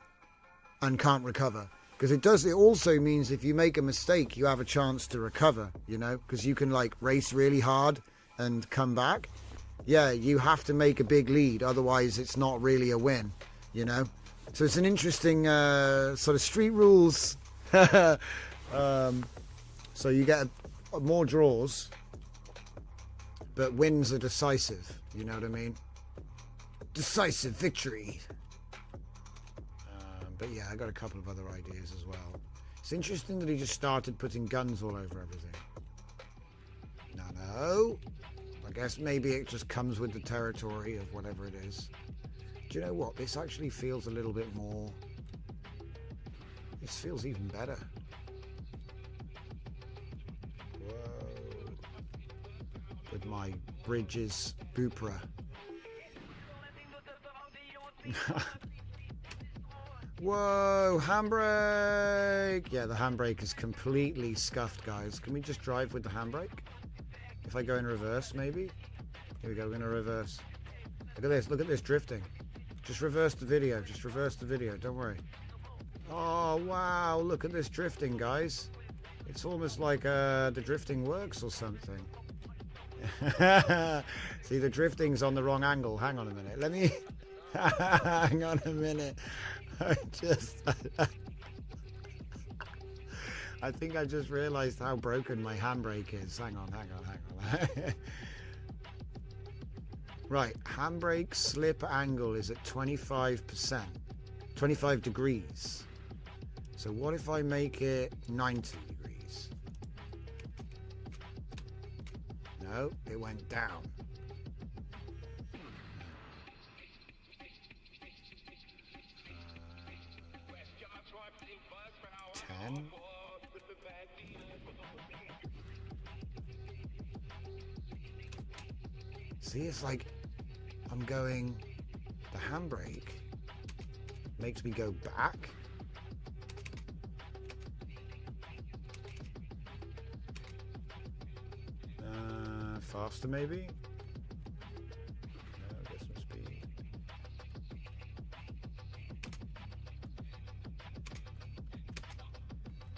and can't recover, because it also means if you make a mistake, you have a chance to recover, you know, because you can like race really hard and come back. Yeah, you have to make a big lead, otherwise it's not really a win, you know. So it's an interesting sort of street rules. So you get more draws, but wins are decisive, you know what I mean? Decisive victory. But yeah, I got a couple of other ideas as well. It's interesting that he just started putting guns all over everything. No. I guess maybe it just comes with the territory of whatever it is. Do you know what? This actually feels a little bit more... This feels even better. Whoa. With my Bridges Bupra. Whoa, handbrake! Yeah, the handbrake is completely scuffed, guys. Can we just drive with the handbrake? If I go in reverse, maybe? Here we go, we're going to reverse. Look at this drifting. Just reverse the video, don't worry. Oh, wow, look at this drifting, guys. It's almost like the drifting works or something. See, the drifting's on the wrong angle. Hang on a minute, let me... Hang on a minute. I think I just realized how broken my handbrake is. Hang on. Right, handbrake slip angle is at 25%, 25 degrees. So what if I make it 90 degrees? No, it went down. 10. See, it's like I'm going, the handbrake makes me go back. Faster maybe? No, this must be...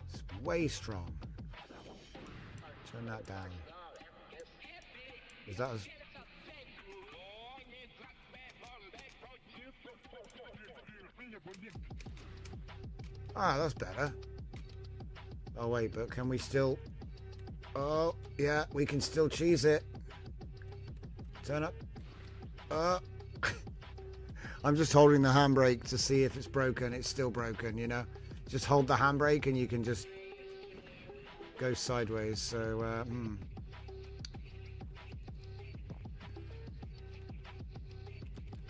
It's way strong. Turn that down. Is that as... Ah, that's better. Oh wait, but can we still... Oh, yeah, we can still cheese it. Turn up. I'm just holding the handbrake to see if it's broken. It's still broken, you know. Just hold the handbrake and you can just go sideways. So,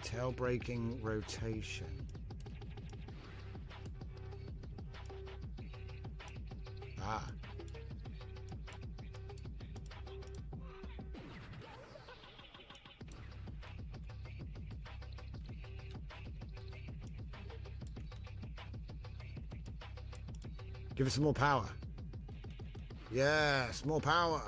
tail braking rotation. Ah. Give it some more power. Yes, more power.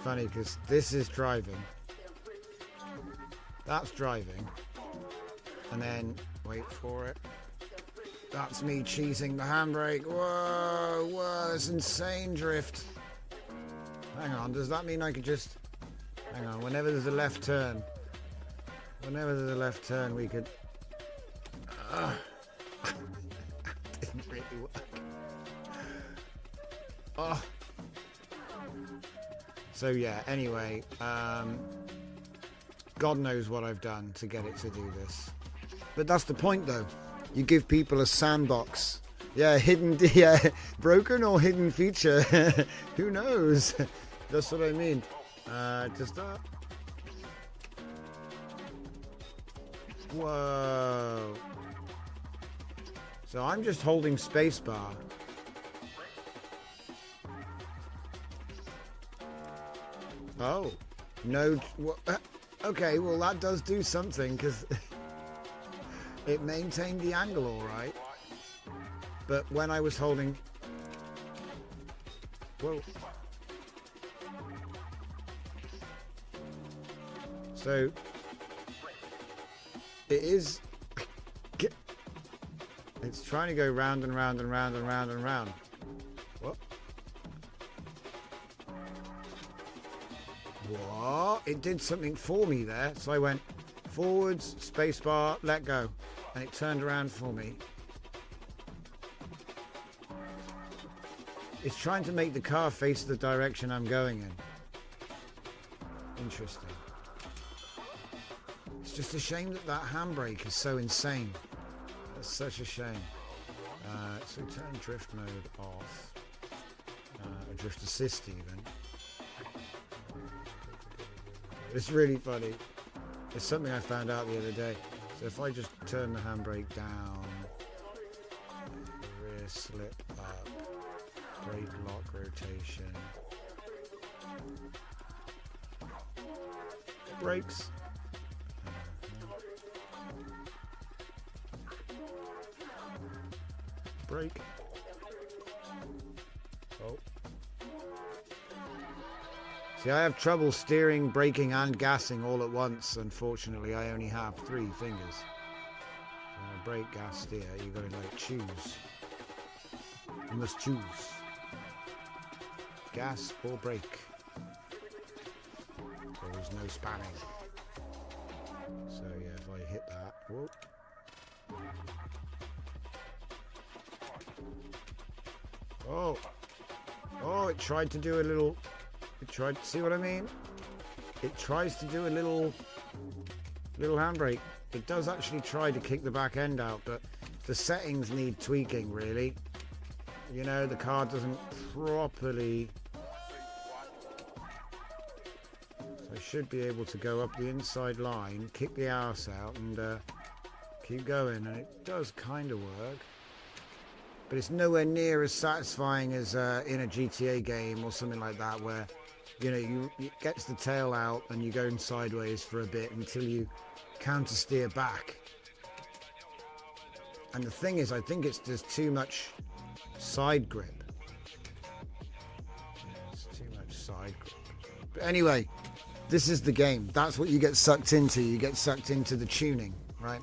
funny because this is driving. That's driving. And then, wait for it. That's me cheesing the handbrake. Whoa, whoa, that's insane drift. Hang on, does that mean I could just... Hang on, whenever there's a left turn. Whenever there's a left turn, we could... Didn't really work. Oh. So yeah, anyway, God knows what I've done to get it to do this. But that's the point though. You give people a sandbox. Yeah, hidden, yeah, broken or hidden feature. Who knows? That's what I mean. Just that. Whoa. So I'm just holding spacebar. Oh, no. Okay, well that does do something because it maintained the angle all right. But when I was holding... Whoa. So it is... It's trying to go round and round and round and round and round. What? What? It did something for me there. So I went forwards, spacebar, let go. And it turned around for me. It's trying to make the car face the direction I'm going in. Interesting. It's just a shame that that handbrake is so insane. That's such a shame. So turn drift mode off. Or drift assist even. It's really funny. It's something I found out the other day. So if I just turn the handbrake down, rear slip up, brake lock rotation, brakes. Brake. Oh. See, I have trouble steering, braking and gassing all at once. Unfortunately, I only have 3 fingers. Brake, gas, steer. You gotta like choose. You must choose. Gas or brake. There is no spanning. So yeah, if I hit that, whoop. Oh, oh! It tried to do a little. It tried. See what I mean? It tries to do a little handbrake. It does actually try to kick the back end out, but the settings need tweaking. Really, you know, the car doesn't properly. So I should be able to go up the inside line, kick the arse out, and keep going. And it does kind of work. But it's nowhere near as satisfying as in a GTA game or something like that, where, you know, it gets the tail out and you're going sideways for a bit until you counter steer back. And the thing is, I think it's just too much side grip. It's too much side grip. But anyway, this is the game. That's what you get sucked into. You get sucked into the tuning, right?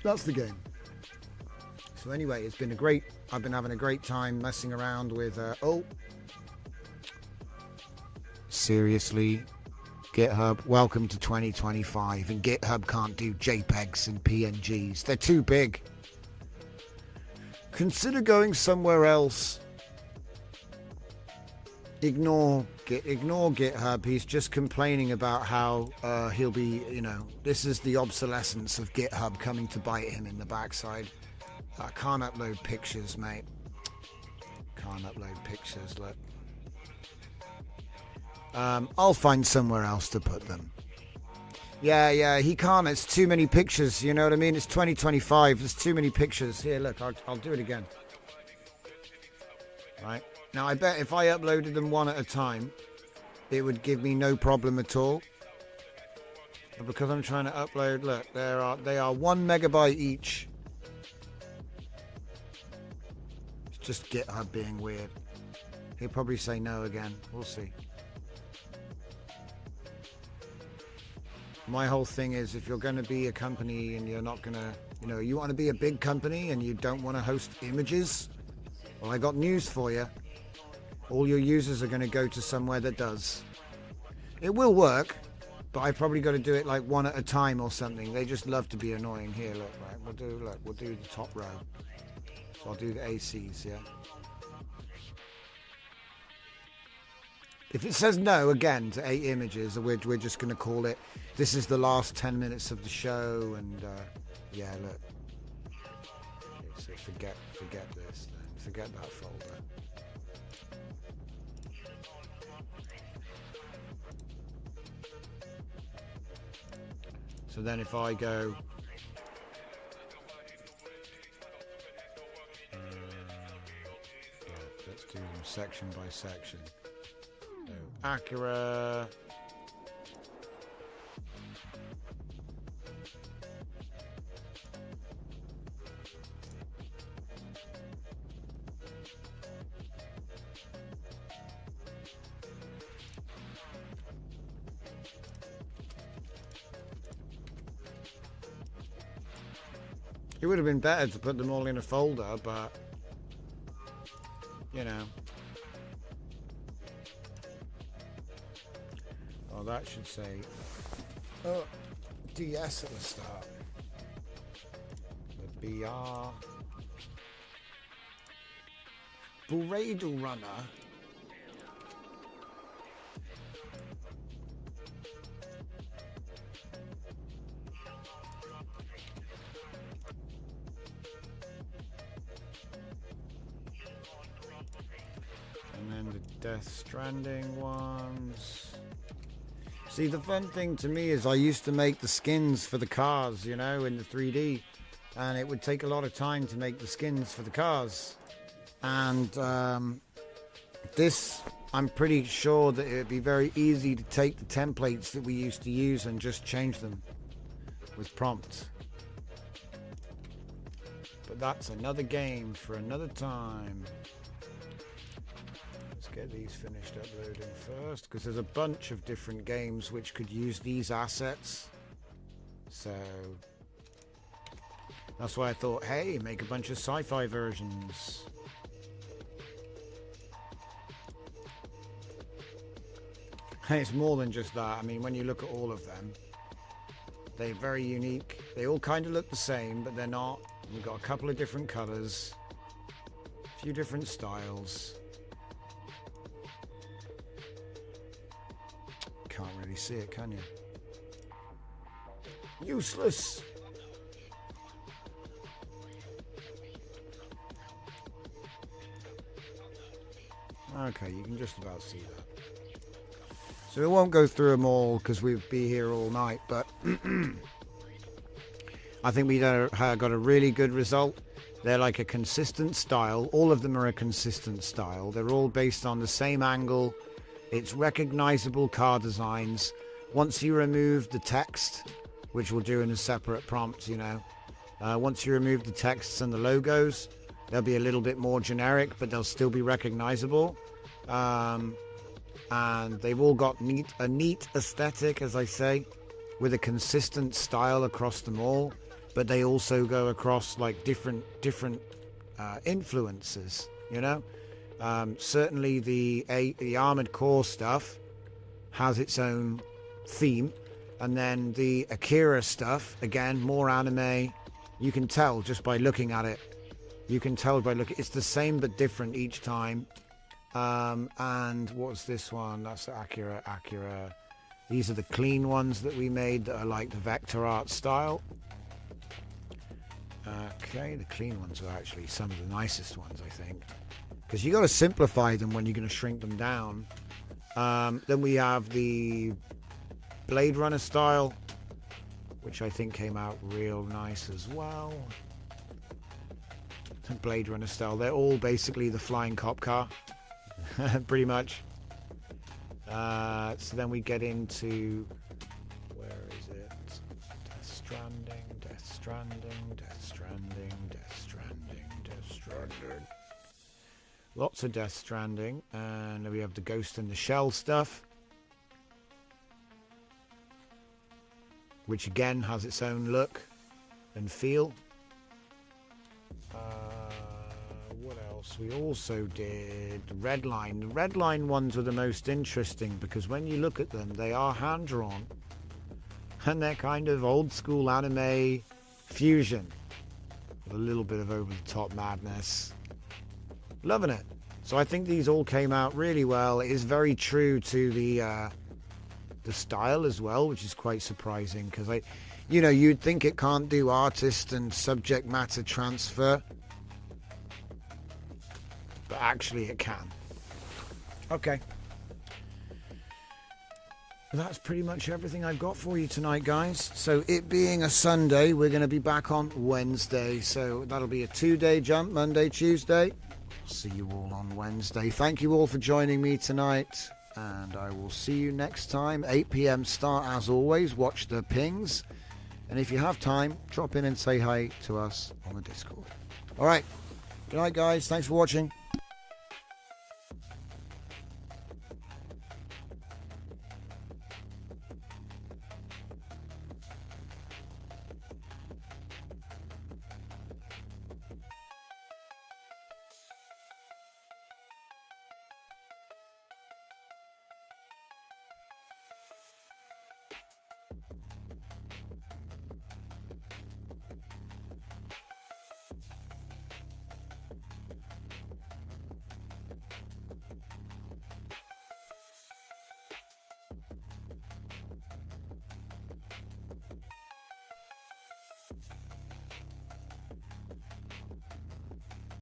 That's the game. So anyway, it's been I've been having a great time messing around with, oh. Seriously, GitHub, welcome to 2025, and GitHub can't do JPEGs and PNGs. They're too big. Consider going somewhere else. Ignore GitHub. He's just complaining about how he'll be, you know, this is the obsolescence of GitHub coming to bite him in the backside. I can't upload pictures, mate. Can't upload pictures, look. I'll find somewhere else to put them. Yeah, he can't. It's too many pictures, you know what I mean? It's 2025. There's too many pictures. Here, look, I'll do it again. Right. Now, I bet if I uploaded them one at a time, it would give me no problem at all. But because I'm trying to upload, look, they are 1 megabyte each. Just GitHub being weird. He'll probably say no again. We'll see. My whole thing is, if you're going to be a company and you're not going to, you know, you want to be a big company and you don't want to host images, well, I got news for you. All your users are going to go to somewhere that does. It will work, but I've probably got to do it like one at a time or something. They just love to be annoying. Here, look, right? We'll do the top row. So I'll do the ACs, yeah. If it says no again to 8 images, we're just going to call it, this is the last 10 minutes of the show, and yeah, look. Okay, so forget this then. Forget that folder. So then if I go, let's do them section by section. So Acura. It would have been better to put them all in a folder, but, you know. Oh, that should say DS at the start. The BR. Buredo Runner. And then the Death Stranding ones. See, the fun thing to me is I used to make the skins for the cars, you know, in the 3D. And it would take a lot of time to make the skins for the cars. And this, I'm pretty sure that it would be very easy to take the templates that we used to use and just change them with prompts. But that's another game for another time. Let's get these finished uploading first, because there's a bunch of different games which could use these assets. So that's why I thought, hey, make a bunch of sci-fi versions. It's more than just that. I mean, when you look at all of them, they're very unique. They all kind of look the same, but they're not. We've got a couple of different colors, a few different styles. Can't really see it, can you? Useless. Okay, you can just about see that. So we won't go through them all because we'll be here all night, but I think we got a really good result. They're like a consistent style. All of them are a consistent style. They're all based on the same angle. It's recognizable car designs. Once you remove the text, which we'll do in a separate prompt, you know, once you remove the texts and the logos, they'll be a little bit more generic, but they'll still be recognizable. And they've all got a neat aesthetic, as I say, with a consistent style across them all. But they also go across like different influences, you know. Certainly the Armored Core stuff has its own theme, and then the Akira stuff, again, more anime. You can tell just by looking at it. You can tell by looking. It's the same but different each time. And what's this one? That's the Acura. These are the clean ones that we made that are like the vector art style. Okay, the clean ones are actually some of the nicest ones, I think, because you got to simplify them when you're going to shrink them down. Then we have the Blade Runner style, which I think came out real nice as well. Blade Runner style. They're all basically the flying cop car. Pretty much. So then we get into, where is it? Death Stranding, Death Stranding, Death Stranding, Death Stranding, Death Stranding. Lots of Death Stranding. And we have the Ghost in the Shell stuff, which again has its own look and feel. What else? We also did Redline. The Redline ones are the most interesting because when you look at them, they are hand-drawn. And they're kind of old-school anime fusion. With a little bit of over-the-top madness. Loving it. So I think these all came out really well. It is very true to the style as well, which is quite surprising because you'd think it can't do artist and subject matter transfer, but actually it can. Okay. That's pretty much everything I've got for you tonight, guys. So it being a Sunday, we're going to be back on Wednesday. So that'll be a 2-day jump, Monday, Tuesday. See you all on Wednesday. Thank you all for joining me tonight. And I will see you next time. 8 p.m. start as always. Watch the pings. And if you have time, drop in and say hi to us on the Discord. All right. Good night, guys. Thanks for watching.